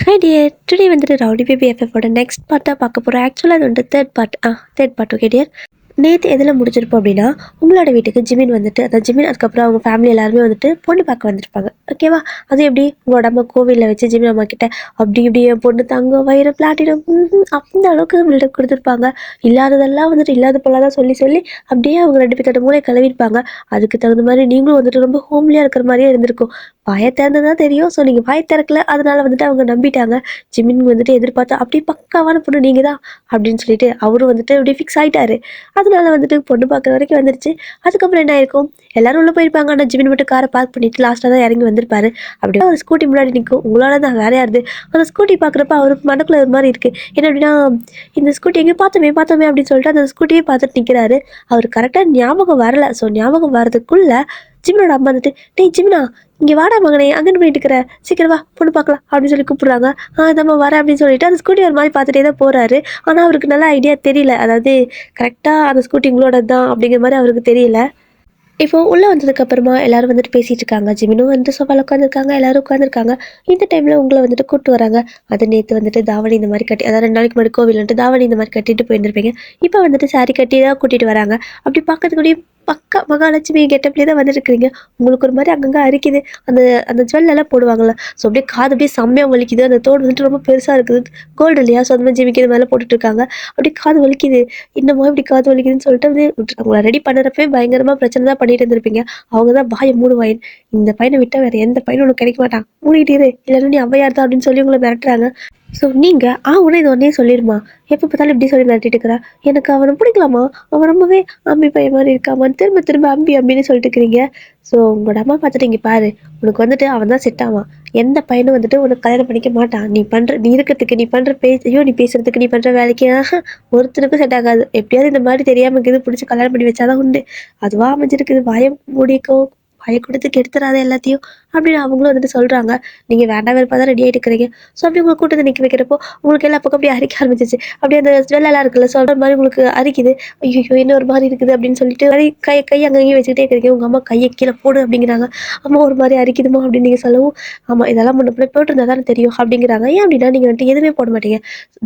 Hi dear, today வந்துட்டு rowdy baby எஃப்எஃபோட next part தான் பார்க்க போகிறோம். ஆக்சுவலாக அது வந்துட்டு தேர்ட் பார்ட் ஓகே டியர். நேற்று எதில் முடிச்சிருப்போம் அப்படின்னா, உங்களோட வீட்டுக்கு ஜிமின் வந்துட்டு, அதாவது ஜிமின் அதுக்கப்புறம் அவங்க ஃபேமிலி எல்லாருமே வந்துட்டு பொண்ணு பார்க்க வந்திருப்பாங்க. ஓகேவா? அது எப்படி உங்களோட அம்மா கோவிலில் வச்சு ஜிமின் அம்மா கிட்ட அப்படி இப்படி என் பொண்ணு தங்கம் வயிறு பிளாட்டினம் அந்த அளவுக்கு பில்டப் கொடுத்துருப்பாங்க. இல்லாததெல்லாம் வந்துட்டு இல்லாத பொருளாக சொல்லி சொல்லி அப்படியே அவங்க ரெண்டு பேர்த்தோட மூளை கழுவிருப்பாங்க. அதுக்கு தகுந்த மாதிரி நீங்களும் வந்துட்டு ரொம்ப ஹோம்லியாக இருக்கிற மாதிரியே இருந்திருக்கும். வாயை திறந்து தான் தெரியும். ஸோ நீங்கள் வாயை திறக்கல, அதனால வந்துட்டு அவங்க நம்பிட்டாங்க. ஜிமின் வந்துட்டு எதிர்பார்த்தா அப்படியே பக்காவான பொண்ணு நீங்கள் தான் அப்படின்னு சொல்லிட்டு அவரும் வந்துட்டு அப்படியே ஃபிக்ஸ் ஆகிட்டாரு. அதனால வந்துட்டு பொண்ணு பார்க்குற வரைக்கும் வந்துருச்சு. அதுக்கப்புறம் என்ன ஆயிருக்கும், எல்லாரும் உள்ளே போயிருப்பாங்க. ஆனால் ஜிமின் மட்டும் காரை பார்க் பண்ணிட்டு லாஸ்ட்டாக தான் இறங்கி வந்திருப்பாரு. அப்படியே ஒரு ஸ்கூட்டி முன்னாடி நிற்கும். உங்களால தான் வேற யாருது. அந்த ஸ்கூட்டி பார்க்குறப்ப அவருக்கு மனக்குள்ள ஒரு மாதிரி இருக்குது. என்ன அப்படின்னா, இந்த ஸ்கூட்டி எங்கே பார்த்தோமே பார்த்தோமே அப்படின்னு சொல்லிட்டு அந்த ஸ்கூட்டியே பார்த்துட்டு நிற்கிறாரு. அவர் கரெக்டாக ஞாபகம் வரல. ஸோ ஞாபகம் வர்றதுக்குள்ள ஜிமினோட அம்மா வந்துட்டு, டேய் ஜிமினா, இங்கே வாடா மகனே, அங்கே பண்ணிட்டு இருக்கிற, சீக்கிரம் வா பொண்ணு பார்க்கலாம் அப்படின்னு சொல்லி கூப்பிடுறாங்க. நம்ம வரேன் அப்படின்னு சொல்லிட்டு அந்த ஸ்கூட்டி ஒரு மாதிரி பார்த்துட்டே தான் போகிறாரு. ஆனால் அவருக்கு நல்ல ஐடியா தெரியல. அதாவது கரெக்டாக அந்த ஸ்கூட்டி உங்களோட தான் அப்படிங்கிற மாதிரி அவருக்கு தெரியல. இப்போ உள்ளே வந்ததுக்கப்புறமா எல்லாரும் வந்துட்டு பேசிகிட்டு இருக்காங்க. ஜிமினும் வந்துட்டு சோஃபாவில் உட்காந்துருக்காங்க, எல்லாரும் உட்காந்துருக்காங்க. இந்த டைமில் உங்களை வந்துட்டு கூப்பிட்டு வராங்க. அது நேற்று வந்துட்டு தாவணி இந்த மாதிரி கட்டி, அதாவது 2 நாளைக்கு முன்னாடி கோவில் வந்துட்டு தாவணி இந்த மாதிரி கட்டிட்டு போயிருந்திருப்பீங்க. இப்போ வந்துட்டு சாரி கட்டி தான் கூட்டிகிட்டு வராங்க. அப்படி பார்க்கறதுக்கூடிய பக்கா மகாலட்சுமி கெட்டப்லேயே தான் வந்துருக்குறீங்க. உங்களுக்கு ஒரு மாதிரி அங்கங்கே அரிக்குது. அந்த அந்த ஜுவல்லெல்லாம் போடுவாங்கள்ல, ஸோ அப்படியே காது அப்படியே செம்மையாக வலிக்குது. அந்த தோடு வந்துட்டு ரொம்ப பெருசாக இருக்குது, கோல்டு இல்லையா, ஸோ அந்த மாதிரி ஜிமிக்கிறது மேலே போட்டுட்ருக்காங்க. அப்படியே காது வலிக்குது. இன்னமும் இப்படி காது வலிக்குதுன்னு சொல்லிட்டு வந்து அவங்கள ரெடி பண்ணுறப்பவே பயங்கரமாக பிரச்சனை தான் பண்ணிட்டு இருந்திருப்பீங்க. அவங்க தான் வாயை மூடுவாயின், இந்த பையனை விட்டால் வேறு எந்த பையனும் உனக்கு கிடைக்க மாட்டான், மூடிட்டு இரு, இல்லைன்னா நீ அவ்வையார் தான் அப்படின்னு சொல்லி உங்களை மிரட்டுறாங்க. ஸோ நீங்கள் உடனே இது உடனே சொல்லிடுமா, எப்போ பார்த்தாலும் இப்படி சொல்லி மிரட்டிட்டு இருக்கிறா, எனக்கு அவனை பிடிக்கலாமா, அவன் ரொம்பவே அம்பி பையன் மாதிரி இருக்காமான்னு திரும்ப திரும்ப அம்பி அம்பின்னு சொல்லிட்டு இருக்கிறீங்க. ஸோ உங்களோட அம்மா பார்த்துட்டு இங்கே பாரு, உனக்கு வந்துட்டு அவன் தான் செட் ஆவான். எந்த பையனும் வந்துட்டு உனக்கு கல்யாணம் பண்ணிக்க மாட்டான். நீ இருக்கிறதுக்கு, நீ பண்ணுற நீ பேசுறதுக்கு, நீ பண்ணுற வேலைக்கு ஒருத்தருக்கும் செட் ஆகாது. எப்படியாவது இந்த மாதிரி தெரியாமல் இருக்குது பிடிச்சி கல்யாணம் பண்ணி வச்சாதான் உண்டு. அதுவாக அமைஞ்சிருக்குது, வாயம் மூடிக்கோ, வாயை கொடுத்து கெடுத்துறாத எல்லாத்தையும் அப்படின்னு அவங்களும் வந்துட்டு சொல்கிறாங்க. நீங்கள் வேண்டாம் வெறுப்பாக தான் ரெடி ஆகிட்டு இருக்கிறீங்க. ஸோ அப்படி உங்களை கூட்டத்தை நிற்க வைக்கிறப்போ உங்களுக்கு எல்லா பக்கம் அப்படியே அரிக்க ஆரம்பிச்சிச்சு. அப்படியே அந்த ஸ்மெல்லாம் இருக்குல்ல, சொல்கிற மாதிரி உங்களுக்கு அரிக்குது. ஐயோ என்ன ஒரு மாதிரி இருக்குது அப்படின்னு சொல்லிட்டு கை அங்கங்கேயும் வச்சுக்கிட்டே இருக்கிறீங்க. உங்கள் அம்மா கையை கீழே போடு அப்படிங்கிறாங்க. அம்மா ஒரு மாதிரி அரிக்குதுமா அப்படின்னு நீங்கள் சொல்லவும், ஆமாம் இதெல்லாம் முன்ன பிள்ளை போட்டிருந்தா தானே தெரியும் அப்படிங்கிறாங்க. ஏன் அப்படின்னா நீங்கள் வந்துட்டு எதுவுமே போட மாட்டீங்க.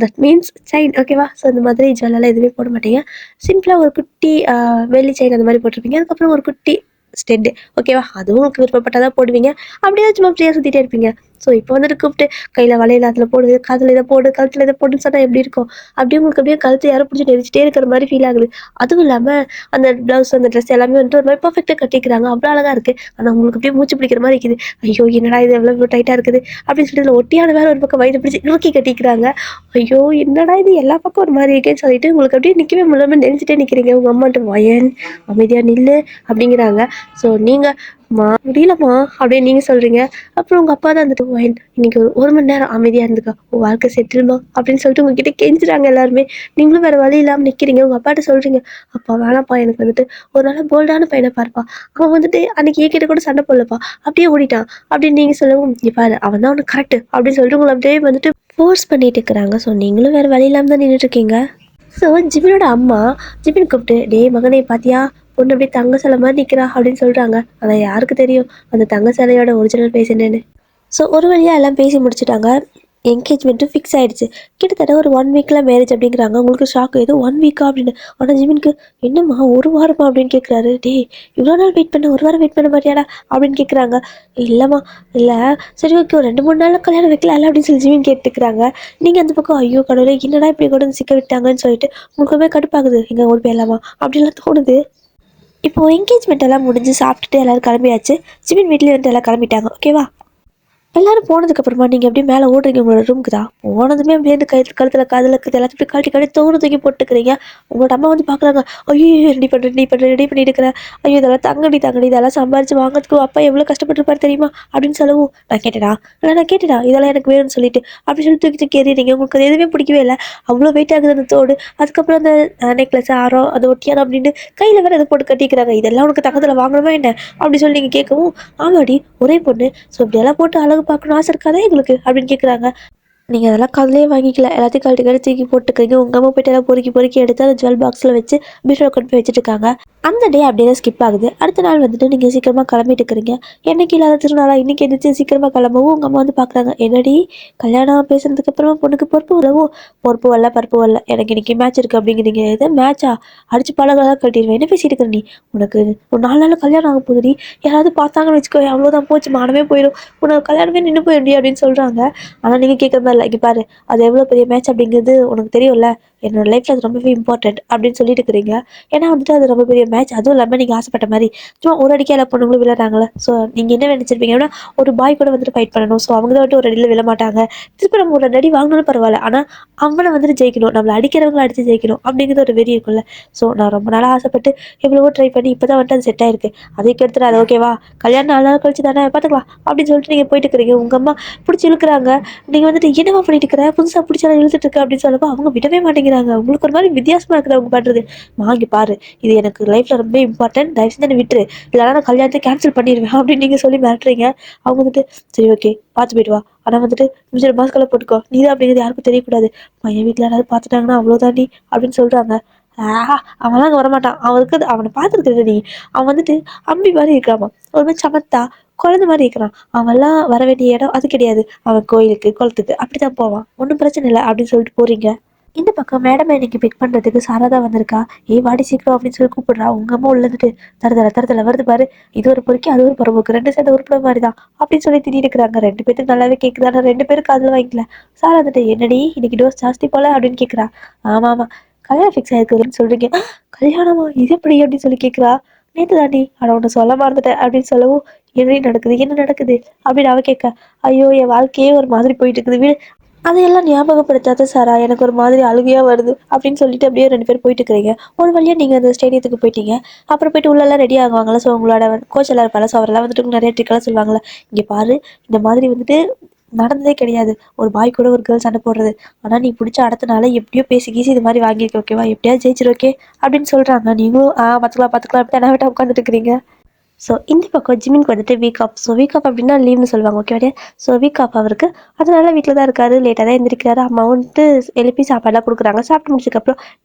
தட் மீன்ஸ் செயின், ஓகேவா? ஸோ இந்த மாதிரி ஜுவல்லெல்லாம் எதுவுமே போட மாட்டீங்க. சிம்பிளாக ஒரு குட்டி வெள்ளி செயின் அந்த மாதிரி போட்டிருப்பீங்க. அதுக்கப்புறம் ஒரு குட்டி ஸ்டெட்டு, ஓகேவா? அதுவும் உங்களுக்கு விருப்பப்பட்டதாக போடுவீங்க. அப்படியே சும்மா ஃப்ரீயாக சுற்றிட்டே இருப்பீங்க. ஸோ இப்போ வந்துட்டு கூப்பிட்டு கையில் வளையல் அதில் போடு, காதில் இதை போடு, கழுத்தில் இதை போடுன்னு சொன்னால் எப்படி இருக்கும்? அப்படியே உங்களுக்கு அப்படியே கழுத்து யாரும் பிடிச்சி நெரிச்சிட்டே இருக்கிற மாதிரி ஃபீல் ஆகுது. அதுவும் இல்லாமல் அந்த ப்ளவுஸ், அந்த ட்ரெஸ் எல்லாமே வந்துட்டு ஒரு மாதிரி பர்ஃபெக்டாக கட்டிக்கிறாங்க. அவ்வளோ அழகாக இருக்குது. ஆனால் உங்களுக்கு அப்படியே மூச்சு பிடிக்கிற மாதிரி இருக்குது. ஐயோ என்னடா இது எவ்வளோ டைட்டாக இருக்குது அப்படின்னு சொல்லிட்டு இதில் ஒட்டியான வேறு ஒரு பக்கம் வயிறு பிடிச்சி இறுக்கி கட்டிக்கிறாங்க. ஐயோ என்னடா இது எல்லா பக்கம் ஒரு மாதிரி இருக்கேன்னு சொல்லிட்டு உங்களுக்கு அப்படியே நிற்கவே முடியாமல் நெரிச்சிட்டே நிற்கிறீங்க. உங்கள் அம்மாட்ட வயன் அமைதியாக நில்லு அப்படிங்கிறாங்க. ஸோ நீங்கள் முடியலம்மா அப்படின்னு நீங்கள் சொல்கிறீங்க. அப்புறம் உங்கள் அப்பா தான் வந்துட்டு வயன் இன்னைக்கு ஒரு மணி நேரம் அமைதியாக இருந்துக்கா, உன் வாழ்க்கை செட்டில்மா அப்படின்னு சொல்லிட்டு உங்ககிட்ட கெஞ்சுறாங்க எல்லாருமே. நீங்களும் வேறு வழி இல்லாமல் நிற்கிறீங்க. உங்கள் அப்பாட்ட சொல்கிறீங்க, அப்பா வேணாப்பா, எனக்கு வந்துட்டு ஒரு நல்ல போல்டான பையனை பார்ப்பா, அவன் வந்துட்டு அன்னைக்கு என்கிட்ட கூட சண்டை போடலப்பா, அப்படியே ஓடிட்டான் அப்படின்னு நீங்கள் சொல்லவும், பாரு அவன் தான் அவனுக்கு கரெக்டு அப்படின்னு சொல்லிட்டு உங்களை அப்படியே வந்துட்டு ஃபோர்ஸ் பண்ணிட்டு இருக்கிறாங்க. ஸோ நீங்களும் வேறு வழி இல்லாமல் தான் நின்றுட்டுருக்கீங்க. ஸோ ஜிமினோட அம்மா ஜிமின் கூப்பிட்டு, டே மகனே பாத்தியா, பொண்ணு அப்படியே தங்க சிலை மாதிரி நிற்கிறா அப்படின்னு சொல்கிறாங்க. ஆனால் யாருக்கு தெரியும் அந்த தங்க சிலையோட ஒரிஜினல் பேஸ் என்னன்னு. ஸோ ஒரு வழியாக எல்லாம் பேசி முடிச்சுட்டாங்க. என்கேஜ்மெண்ட்டும் ஃபிக்ஸ் ஆகிடுச்சு. கிட்டத்தட்ட ஒரு 1 வீக்கில் மேரேஜ் அப்படிங்கிறாங்க. உங்களுக்கு ஷாக் ஏதோ 1 வீக்கா அப்படின்னு. ஆனால் ஜிமினுக்கு என்னம்மா ஒரு வாரமா அப்படின்னு கேட்குறாரு. டே இவ்வளோ நாள் வெயிட் பண்ண, ஒரு வாரம் வெயிட் பண்ண மாட்டியாடா அப்படின்னு கேட்குறாங்க. இல்லைம்மா இல்லை, சரி ஓகே, ஒரு 2-3 நாளில் கல்யாணம் வைக்கலாம்ல அப்படின்னு சொல்லி ஜிமின் கேட்டுக்கிறாங்க. நீங்கள் அந்த பக்கம் ஐயோ கடவுளே என்னடா இப்படி கூட சிக்க விட்டாங்கன்னு சொல்லிட்டு உங்களுக்கு கடுப்பாகுது. எங்கே ஓடி போயிடலாமா அப்படின்லாம் தோணுது. இப்போது என்கேஜ்மெண்ட் எல்லாம் முடிஞ்சு சாப்பிட்டுட்டு எல்லோரும் கிளம்பியாச்சு. ஜிமின் வீட்லேயே வந்துட்டு எல்லாம் கிளம்பிட்டாங்க, ஓகேவா? எல்லாரும் போனதுக்கப்புறமா நீங்கள் அப்படியே மேலே ஓடுறீங்க உங்களோட ரூமுக்கு தான். போனதுமே அப்படியே அந்த கழுத்தில் காதில் இருக்குது எல்லாத்தையும் போய் கழட்டி கழட்டி தூக்கி போட்டுக்கிறீங்க. உங்களோட அம்மா வந்து பார்க்குறாங்க. ஐயோ ரெடி பண்ணிட்டு இருக்கிறேன். ஐயோ இதெல்லாம் தங்கடி இதெல்லாம் சம்பாரிச்சு வாங்கிறதுக்கு அப்பா எவ்வளோ கஷ்டப்பட்டுருப்பாரு தெரியுமா அப்படின்னு சொல்லவும், நான் கேட்டேடா இதெல்லாம் எனக்கு வேணும்னு சொல்லிட்டு அப்படின்னு சொல்லி தூக்கி எறிறீங்க. உங்களுக்கு அது எதுவுமே பிடிக்கவே இல்லை. அவ்வளோ வெயிட் ஆகுது அந்த தோடு. அதுக்கப்புறம் அந்த நெக்லஸ் ஆரோ அது ஒட்டியானோ அப்படின்னு கையில் வேறு அதை போட்டு கட்டிக்கிறாங்க. இதெல்லாம் உனக்கு தங்கத்தில் வாங்கணுமா என்ன அப்படின்னு சொல்லி நீங்கள் கேட்கவும், ஆமாடி ஒரே பொண்ணு, ஸோ இப்படியெல்லாம் போட்டு அழகு பார்க்கணும் ஆசை இருக்காதே எங்களுக்கு அப்படின்னு கேட்குறாங்க. நீங்க அதெல்லாம் காதுலயே வாங்கிக்கல. எல்லாத்தையும் கழட்டி கழட்டி தூக்கி போட்டுக்கிறீங்க. உங்க அம்மா போயிட்டு எல்லாம் பொறுக்கி பொறுக்கி எடுத்து அந்த ஜுவல் பாக்ஸ்ல வச்சு பீரோல கொண்டு போய் வச்சுட்டு இருக்காங்க. அந்த டே அப்படியே தான் ஸ்கிப் ஆகுது. அடுத்த நாள் வந்துட்டு நீங்க சீக்கிரமா கிளம்பிட்டு இருக்கிறீங்க. என்னைக்கு இல்லாத திருநாளா இன்னைக்கு எந்திரிச்சு சீக்கிரமா கிளம்பவும் உங்க அம்மா வந்து பாக்குறாங்க. என்னடி கல்யாணம் பேசுனதுக்கு அப்புறமா பொண்ணுக்கு பொறுப்பு வரவோ பொறுப்பு வரல பருப்பு வரல. எனக்கு இன்னைக்கு மேட்ச் இருக்கு அப்படிங்கிறீங்க. எது மேட்சா? அடிச்சு பழகலாம் கட்டிடுவேன். என்ன பேசிட்டு இருக்கிற நீ? உனக்கு ஒரு 4 நாள் கல்யாணம் ஆக போகுதுடி. யாராவது பார்த்தாங்கன்னு வச்சுக்கோ அவ்வளோதான் போச்சு மானமே போயிடும். உனக்கு கல்யாணமே நின்று போயிடுடி அப்படின்னு சொல்றாங்க. ஆனா நீங்க கேட்குற மாதிரி இல்லை. இங்க பாரு அது எவ்வளோ பெரிய மேட்ச் அப்படிங்கிறது உனக்கு தெரியும்ல. என்னோட லைஃப்ல அது ரொம்பவே இம்பார்ட்டன்ட் அப்படின்னு சொல்லிட்டு இருக்கிறீங்க. ஏன்னா வந்துட்டு அது ரொம்ப பெரிய மேட்ச். அதுவும் இல்லாமல் நீங்கள் ஆசைப்பட்ட மாதிரி சும்மா ஒரு அடிக்கே எல்லா பொண்ணுங்களும் விளையாடுறாங்களே. ஸோ நீங்கள் என்ன நினைச்சிருப்பீங்கன்னா ஒரு பாய் கூட வந்துட்டு ஃபைட் பண்ணணும். ஸோ அவங்க தான் வந்துட்டு ஒரு அடியில் விழ மாட்டாங்க. திருப்பி நம்ம ஒரு அடி வாங்கினாலும் பரவாயில்ல. ஆனால் அவனை வந்துட்டு ஜெயிக்கணும். நம்மளை அடிக்கிறவங்களை அடிச்சு ஜெயிக்கணும் அப்படிங்கிறது ஒரு வெறி இருக்கும்ல. ஸோ நான் ரொம்ப நாளாக ஆசைப்பட்டு எவ்வளவோ ட்ரை பண்ணி இப்போ தான் வந்துட்டு அது செட் ஆயிருக்கு. அதுக்கு எடுத்துட்டு அது ஓகேவா கல்யாணம் 4 நாள் கழிச்சு தானே பார்த்துக்கலாம் அப்படின்னு சொல்லிட்டு நீங்கள் போயிட்டு இருக்கிறீங்க. உங்கள் அம்மா பிடிச்சி இழுக்கிறாங்க. நீங்க வந்துட்டு என்னவா பண்ணிட்டு இருக்கிற புதுசா பிடிச்சாலும் இழுத்துட்டு இருக்க அப்படின்னு சொல்லப்போ அவங்க விடவே மாட்டேங்கிறாங்க. உங்களுக்கு ஒரு மாதிரி வித்தியாசமா இருக்குது அவங்க பண்றது. வாங்கி பாரு இது எனக்கு லைஃப்ல ரொம்ப இம்பார்ட்டன்ட். தயவு செஞ்சு என்னை விட்டுரு. இல்லைனா நான் கல்யாணத்தை கேன்சல் பண்ணிடுவேன் அப்படின்னு நீங்க சொல்லி மிரட்டுறீங்க. அவங்க வந்துட்டு சரி ஓகே பார்த்து போயிட்டு வா. ஆனா வந்துட்டு கொஞ்சம் மாஸ்கெல்லாம் போட்டுக்கோ. நீ தான் அப்படிங்கிறது யாருக்கும் தெரியக்கூடாது. பையன் வீட்டுல யாராவது பார்த்துட்டாங்கன்னா அவ்வளோதாண்டி அப்படின்னு சொல்றாங்க. அவன்லாம் அங்கே வரமாட்டான். அவனுக்கு அவனை பார்த்துருக்குறது நீ. அவன் வந்துட்டு அம்பி மாதிரி இருக்கிறாமா. ஒரு மாதிரி சமத்தா குழந்தை மாதிரி இருக்கிறான். அவன்லாம் வர வேண்டிய இடம் அது கிடையாது. அவன் கோயிலுக்கு குளத்துக்கு அப்படிதான் போவான். ஒன்றும் பிரச்சனை இல்லை அப்படின்னு சொல்லிட்டு போறீங்க. இந்த பக்கம் மேடம் இன்னைக்கு பிக் பண்றதுக்கு சாரதா வந்திருக்கா. ஏய் வாடி சீக்கிரம் அப்படின்னு சொல்லி கூப்பிடுறா. உங்க அம்மா உள்ளதுட்டு தரதல வருது பாரு. இது ஒரு பொறுக்கி அது ஒரு புறம்போக்கு ரெண்டு சேர்ந்த உருப்பிட மாதிரிதான் அப்படின்னு சொல்லி திடீர் இருக்கிறாங்க. ரெண்டு பேருக்கு நல்லாவே கேக்குது. ஆனா ரெண்டு பேரும் காதுல வாங்கிக்கல. சாரா வந்துட்டு என்னடி இன்னைக்கு டோஸ் ஜாஸ்தி போல அப்படின்னு கேக்குறா. ஆமா ஆமா கல்யாணம் ஃபிக்ஸ் ஆயிருக்குன்னு சொல்றீங்க. கல்யாணமா இது எப்படி அப்படின்னு சொல்லி கேக்குறா. நேத்து தாண்டி ஆனா ஒன்று சொல்ல மறந்துட்டேன் அப்படின்னு சொல்லவும் என்ன நடக்குது என்ன நடக்குது அப்படின்னு அவ கேட்க. ஐயோ என் வாழ்க்கையே ஒரு மாதிரி போயிட்டு இருக்குது வீடு. அதையெல்லாம் ஞாபகப்படுத்தாத சாரா எனக்கு ஒரு மாதிரி அழுகையா வருது அப்படின்னு சொல்லிட்டு அப்படியே ரெண்டு பேரும் போயிட்டு இருக்கிறீங்க. ஒரு வழியா நீங்க அந்த ஸ்டேடியத்துக்கு போயிட்டீங்க. அப்புறம் போயிட்டு உள்ளெல்லாம் ரெடி ஆகுவாங்கல்ல. ஸோ உங்களோட கோச் எல்லாம் இருப்பாங்க. ஸோ அவரெல்லாம் வந்துட்டு நிறைய ட்ரிக்கெல்லாம் சொல்லுவாங்கல்ல. இங்கே பாரு இந்த மாதிரி வந்துட்டு நடந்ததே கிடையாது. ஒரு பாய் கூட ஒரு கேர்ள் சண்டை போடுறது. ஆனா நீ பிடிச்ச அடுத்தனால எப்படியோ பேசி கீசி இது மாதிரி வாங்கியிருக்க ஓகேவா எப்படியாவது ஜெயிச்சிரு ஓகே அப்படின்னு சொல்றாங்க. நீங்களும் பார்த்துக்கலாம் பார்த்துக்கலாம் அப்படி தெனாவட்டா உட்காந்துட்டு இருக்கிறீங்க. ஸோ இந்த பக்கம் ஜிம்மின்க்கு வந்துட்டு week off. So week off அப்படின்னா லீவ்னு சொல்லுவாங்க ஓகேவாடே. ஸோ வீக் ஆஃப் அவருக்கு. அதனால வீட்டில் தான் இருக்காரு. லேட்டாக தான் எழுந்திரிக்கிறாரு. அம்மா வந்துட்டு எழுப்பி சாப்பாடுலாம் கொடுக்குறாங்க. சாப்பிட்டு முடிச்சதுக்கப்புறம்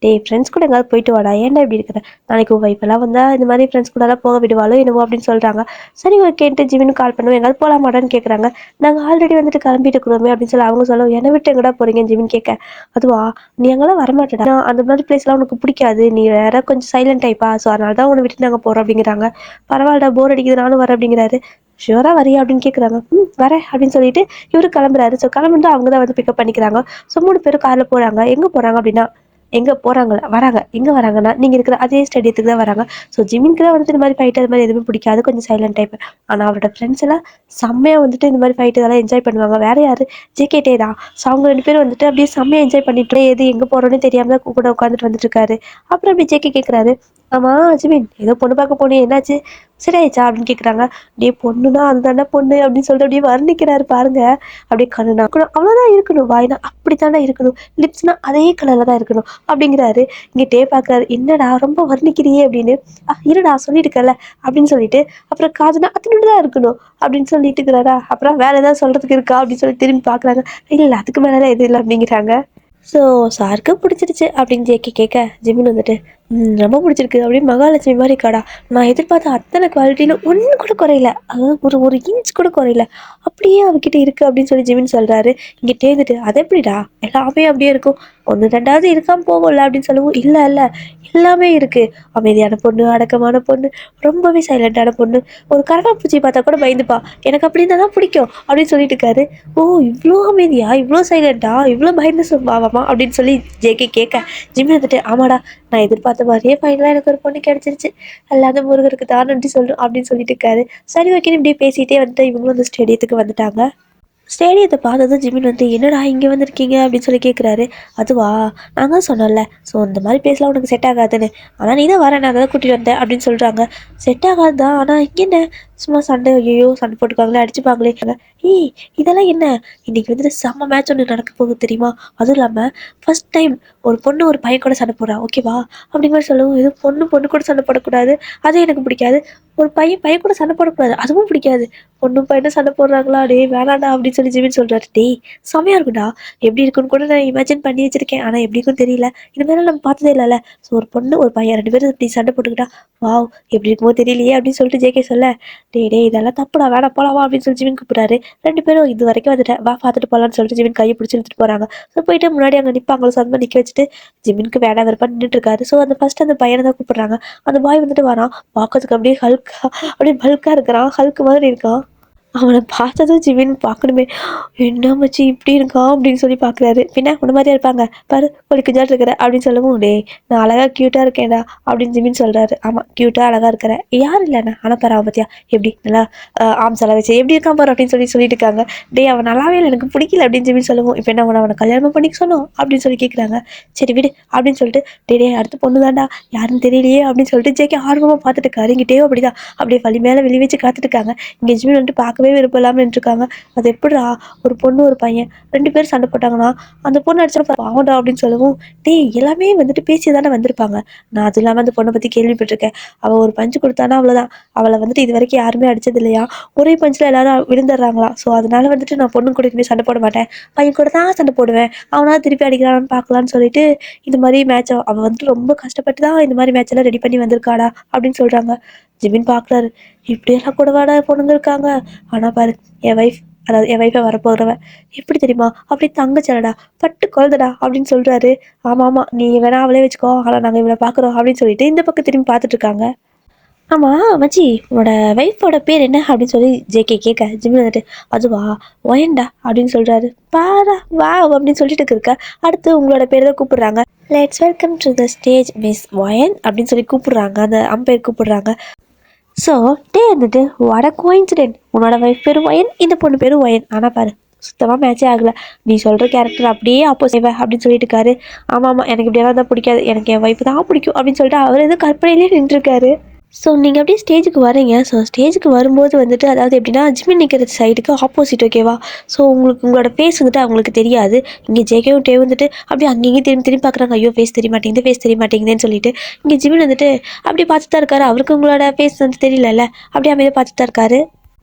ஃப்ரெண்ட்ஸ் கூட எங்கேயாவது போயிட்டு வாடா ஏன்டா இப்படி இருக்கிற. நாளைக்கு உன் வைஃபெல்லாம் வந்தால் இந்த மாதிரி ஃப்ரெண்ட்ஸ் கூடலாம் போக விடுவாளோ என்னவோ அப்படின்னு சொல்கிறாங்க. சரி ஓகேன்ட்டு ஜிம்மின்னு கால் பண்ணுவோம் எங்கேயாவது போகலாமாடான்னு கேட்குறாங்க. நாங்கள் ஆல்ரெடி வந்துட்டு கிளம்பிட்டு இருக்கிறோமே அப்படின்னு சொல்லி அவங்க சொல்லுவோம். என்னை விட்டு எங்கடா போகிறீங்க ஜிம்மின் கேட்க. அதுவா நீ எங்கெல்லாம் வரமாட்டேடா. அந்த மாதிரி பிளேஸ்லாம் உனக்கு பிடிக்காது. நீ வேற கொஞ்சம் சைலண்ட் டைப்பா. ஸோ அதனால தான் உன்னை விட்டு நாங்கள் போகிறோம் அப்படிங்கிறாங்க. பரவாயில்லடா போர் அடிக்குது நானும் வரேன் அப்படிங்கிறாரு. ஷுவரா வரியா அப்படின்னு கேட்குறாங்க. வரேன் அப்படின்னு சொல்லிட்டு இவரு கிளம்புறாரு. ஸோ கிளம்பிட்டு அவங்க தான் வந்து பிக்கப் பண்ணிக்கிறாங்க. ஸோ 3 பேரும் காரில் போகிறாங்க. எங்கே போகிறாங்க அப்படின்னா எங்கே போகிறாங்கள வராங்க. எங்கே வராங்கன்னா நீங்கள் இருக்கிற அதே ஸ்டேடியத்துக்கு தான் வராங்க. ஸோ ஜிம்மின்க்கு தான் வந்துட்டு இந்த மாதிரி ஃபைட் அது மாதிரி எதுவுமே பிடிக்காது. கொஞ்சம் சைலண்ட் டைப். ஆனால் அவரோட ஃப்ரெண்ட்ஸ் எல்லாம் செம்மையாக வந்துட்டு இந்த மாதிரி ஃபைட் இதெல்லாம் என்ஜாய் பண்ணுவாங்க. வேற யாரு ஜேகேட்டே தான். ஸோ அவங்க 2 பேரும் வந்துட்டு அப்படியே செம்மையாக என்ஜாய் பண்ணிட்டு எது எங்கே போகிறோன்னு தெரியாமல் தான் கூட உட்காந்துட்டு வந்துட்டு இருக்காரு. அப்புறம் அப்படி ஜேகே கேட்குறாரு. ஆமா ஜிமின் ஏதோ பொண்ணு பார்க்க போனே என்னாச்சு சரி ஆயிடுச்சா அப்படின்னு கேட்குறாங்க. அப்படியே பொண்ணுனா அதுதானே பொண்ணு அப்படின்னு சொல்லிட்டு அப்படியே வர்ணிக்கிறாரு பாருங்க. அப்படியே கண்ணுனா அவ்வளோதான் இருக்கணும். வாய்னா அப்படித்தானே இருக்கணும். லிப்ஸ்னா அதே கலர்ல தான் இருக்கணும் அப்படிங்கிறாரு. இங்கே டே பார்க்கறாரு. என்னடா ரொம்ப வர்ணிக்கிறியே அப்படின்னு. இருடா சொல்லிட்டு இருக்கல அப்படின்னு சொல்லிட்டு அப்புறம் காதுனா அத்தனோடு தான் இருக்கணும் அப்படின்னு சொல்லிட்டு இருக்கிறாரா. அப்புறம் வேற ஏதாவது சொல்றதுக்கு இருக்கா அப்படின்னு சொல்லி திரும்பி பார்க்குறாங்க. இல்லை அதுக்கு மேலே எதுவும் இல்லை அப்படிங்கிறாங்க. ஸோ சாருக்கு பிடிச்சிருச்சு அப்படின்னு ஜேகே கேட்க ஜிமின் வந்துட்டு ரொம்ப பிடிச்சிருக்கு அப்படின்னு மகாலட்சுமி மாதிரி இருக்காடா. நான் எதிர்பார்த்த அத்தனை குவாலிட்டியில் ஒன்று கூட குறையல. அதாவது ஒரு ஒரு இன்ச் கூட குறையல. அப்படியே அவகிட்ட இருக்குது அப்படின்னு சொல்லி ஜிமின் சொல்கிறாரு. இங்கே தேர்ந்துட்டு அது எப்படிடா எல்லாமே அப்படியே இருக்கும். ஒன்று ரெண்டாவது இருக்காமல் போகும்ல அப்படின்னு சொல்லவும் இல்லை இல்லை எல்லாமே இருக்குது. அமைதியான பொண்ணு அடக்கமான பொண்ணு ரொம்பவே சைலண்டான பொண்ணு ஒரு கரடாப்பூச்சி பார்த்தா கூட பயந்துப்பா. எனக்கு அப்படின்னு தான் பிடிக்கும் அப்படின்னு சொல்லிட்டு இருக்காரு. ஓ இவ்வளோ அமைதியா இவ்வளோ சைலண்டா இவ்வளோ பயந்து சும்மாவாமா அப்படின்னு சொல்லி ஜேகே கேட்க ஜிம்மி வந்துட்டு ஆமாடா நான் எதிர்பார்த்த மாதிரியே ஃபைனலாக எனக்கு ஒரு பொண்ணு கிடைச்சிருச்சு. அல்லாத முருகருக்கு தான் நன்றி சொல்லணும் அப்படின்னு சொல்லிட்டு இருக்காரு. சரி ஓகேன்னு இப்படியே பேசிகிட்டே வந்துட்டு இவங்களும் அந்த ஸ்டேடியத்துக்கு வந்துட்டாங்க. ஸ்டேடியத்தை பார்த்ததும் ஜிமின் வந்து என்னடா இங்கே வந்திருக்கீங்க அப்படின்னு சொல்லி கேட்குறாரு. அதுவா நாங்கள் தான் சொன்னோம்ல. ஸோ இந்த மாதிரி பேசலாம் உனக்கு செட் ஆகாதுன்னு. ஆனால் நீ தான் வர நான் தான் கூட்டிகிட்டு வந்தேன் அப்படின்னு சொல்கிறாங்க. செட் ஆகாது தான் ஆனால் இங்கே என்ன சும்மா சண்டை ஐயோ சண்டை போட்டுக்காங்களே அடிச்சுப்பாங்களே. ஏய் இதெல்லாம் என்ன இன்னைக்கு வந்துட்டு செம்ம மேட்ச் ஒன்று நடக்க போகுது தெரியுமா. அதுவும் இல்லாமல் ஃபர்ஸ்ட் டைம் ஒரு பொண்ணு ஒரு பையன் கூட சண்டை போடுறா ஓகேவா அப்படிங்கிற மாதிரி சொல்லவும் இது பொண்ணு பொண்ணு கூட சண்டை போடக்கூடாது அது எனக்கு பிடிக்காது. ஒரு பையன் பையன் கூட சண்டை போடக்கூடாது. அதுவும் பிடிக்காது. பொண்ணும் பையனும் சண்டை போடுறாங்களா? "டேய் வேணாம்டா" அப்படின்னு சொல்லி ஜிமின் சொல்றாரு. "டேய் செம்மையா இருக்கும்டா. எப்படி இருக்குன்னு கூட நான் இமேஜின் பண்ணி வச்சிருக்கேன். ஆனா எப்படி இருக்கும்னு தெரியல. இது மாரிலாம் நம்ம பார்த்ததே இல்லல்ல. ஸோ ஒரு பொண்ணு, ஒரு பையன் 2 பேரும் இப்படி சண்டை போட்டுக்கிட்டா, வாவ்! எப்படி இருக்குமோ தெரியலையே" அப்படின்னு சொல்லிட்டு ஜேகே சொல்ல, "டேய் டேய் இதெல்லாம் தப்புடா. வேணாம் போலாம் வா" அப்படின்னு சொல்லி ஜிமின் கூப்பிடுறாரு. 2 பேரும் இதுவரைக்கும் வந்துட்டேன். வா பார்த்துட்டு போலான்னு சொல்லிட்டு ஜிமின் கைய பிடிச்சு இழுத்துட்டு போறாங்க. ஸோ போயிட்டு முன்னாடி அங்க நிப்பாங்களோ, ஸோ அந்த மாரி நிக்க வச்சுட்டு ஜிமினுக்கு வேணாம் வெறுப்பான்னு நின்னுட்டு இருக்காரு. ஸோ அந்த ஃபர்ஸ்ட் அந்த பையன தான் கூப்பிடுறாங்க. அந்த பாய் வந்துட்டு வரான். பார்க்கறதுக்கு அப்படியே ஹல்கா அப்படியே பல்கா இருக்கிறான். ஹல்க் மாதிரி இருக்கான். அவன பார்த்ததும் ஜிமின் பார்க்கணுமே, "என்ன மச்சி இப்படி இருக்கான்?" அப்படின்னு சொல்லி பார்க்குறாரு. "பின்ன உன்ன மாரியா இருப்பாங்க? பாரு கோழி குஞ்சாட்டு இருக்கிற" அப்படின்னு சொல்லவும், "டேய் நான் அழகா கியூட்டா இருக்கேன்டா" அப்படின்னு ஜிமின் சொல்றாரு. "ஆமா கியூட்டா அழகா இருக்கிற. யாரும் இல்லண்ணா. ஆனா பாரு அவன் பார்த்தியா எப்படி நல்லா ஆர்ம்ஸ் எல்லாம் வச்சு எப்படி இருக்கான் பாரு" அப்படின்னு சொல்லிட்டு இருக்காங்க. "டேய் அவன் நல்லாவே இல்ல. எனக்கு பிடிக்கல" அப்படின்னு ஜிமின் சொல்லவும், "இப்போ என்ன அவன கல்யாணம் பண்ணிக்க சொன்னோம்?" அப்படின்னு சொல்லி கேட்குறாங்க. "சரி விடு" அப்படின்னு சொல்லிட்டு, "டேய் டேய் அடுத்த பொண்ணு தான்டா. யாருன்னு தெரியலையே" அப்படின்னு சொல்லிட்டு ஜேகே ஆர்வமா பார்த்துட்டு இருக்காரு. இங்கிட்டேயும் அப்படிதான். அப்படியே வழி மேல வெளி வச்சு காத்துட்டு இருக்காங்க. இங்க ஜிமின் வந்துட்டு பார்க்கவே விருப்பம் இல்லாம நின்றுருக்காங்க. அது எப்படிடா ஒரு பொண்ணு ஒரு பையன் 2 பேரும் சண்டை போட்டாங்கன்னா, அந்த பொண்ணு அடிச்சா பாவம்டா அப்படின்னு சொல்லவும், "டேய் எல்லாமே வந்துட்டு பேசி தானே வந்திருப்பாங்க. நான் அதுவும் இல்லாம அந்த பொண்ணை பத்தி கேள்விப்பட்டிருக்கேன். அவ ஒரு பஞ்ச் கொடுத்தானா அவ்வளோதான். அவளை வந்துட்டு இது வரைக்கும் யாருமே அடிச்சது இல்லையா? ஒரே பஞ்சில் எல்லாரும் விழுந்துடுறாங்களாம். ஸோ அதனால வந்துட்டு நான் பொண்ணு கூட இனிமேல் சண்டை போட மாட்டேன். பையன் கூட தான் சண்டை போடுவேன். அவனால திருப்பி அடிக்கிறான்னு பார்க்கலான்னு சொல்லிட்டு இந்த மாதிரி மேட்ச் அவள் வந்துட்டு ரொம்ப கஷ்டப்பட்டு தான் இந்த மாதிரி மேட்ச் எல்லாம் ரெடி பண்ணி வந்திருக்காடா" அப்படின்னு சொல்றாங்க. ஜிமின் பார்க்குறாரு. இப்படியெல்லாம் கூடவாடா பொண்ணுங்க இருக்காங்க. ஆனா பாரு என் வைஃப் அதாவது என் வைஃபை வரப்போகிறவ எப்படி தெரியுமா? அப்படி தங்கச்சலடா பட்டு குழந்தடா அப்படின்னு சொல்றாரு. ஆமா ஆமா நீ வேணா அவளே வச்சுக்கோ. ஆனா நாங்க இவளை பார்க்குறோம் அப்படின்னு சொல்லிட்டு இந்த பக்கம் திரும்பி பார்த்துட்டு இருக்காங்க. ஆமா மச்சி உன்னோட வைஃபோட பேர் என்ன அப்படின்னு சொல்லி ஜேகே கேட்க ஜிம்மி வந்துட்டு அதுவா ஒயன்டா அப்படின்னு சொல்றாரு. பாரா வா அப்படின்னு சொல்லிட்டு இருக்க. அடுத்து உங்களோட பேர் தான் கூப்பிடுறாங்க. Let's welcome to the stage miss wine அப்படின்னு சொல்லி கூப்பிடுறாங்க. அந்த அம்பையர் கூப்பிடுறாங்க. ஸோ டே வந்துட்டு வாட் அ கோயின்சிடென்ட். உன்னோட வைஃப் பேர் ஒயன், இந்த பொண்ணு பேர் ஒயன். ஆனால் பாரு சுத்தமாக மேட்சே ஆகலை. நீ சொல்கிற கேரக்டர் அப்படியே ஆப்போசிட் அப்படின்னு சொல்லிட்டு இருக்காரு. ஆமாம் ஆமாம் எனக்கு இப்படியெல்லாம் தான் பிடிக்காது. எனக்கு என் வைஃப் தான் பிடிக்கும் அப்படின்னு சொல்லிட்டு அவர் எதுவும் கற்பனையிலே நின்றுருக்காரு. ஸோ நீங்கள் அப்படியே ஸ்டேஜுக்கு வரீங்க. ஸோ ஸ்டேஜுக்கு வரும்போது வந்துட்டு அதாவது எப்படின்னா ஜிம்மின் நிற்கிற சைடுக்கு ஆப்போசிட் ஓகேவா? ஸோ உங்களோட ஃபேஸ் வந்துட்டு அவங்களுக்கு தெரியாது. இங்கே ஜேகேவும் டே வந்துட்டு அப்படியே அங்கேயும் திரும்பி திரும்பி பார்க்குறாங்க. ஐயோ ஃபேஸ் தெரிய மாட்டேங்குது ஃபேஸ் தெரிய மாட்டேங்குதுன்னு சொல்லிட்டு இங்கே ஜிம்மின் வந்துட்டு அப்படியே பார்த்துட்டு தான் இருக்காரு. அவருக்கு உங்களோட ஃபேஸ் வந்து தெரியலல்ல. அப்படியே அமைதியாக பார்த்துட்டு தான் இருக்காரு.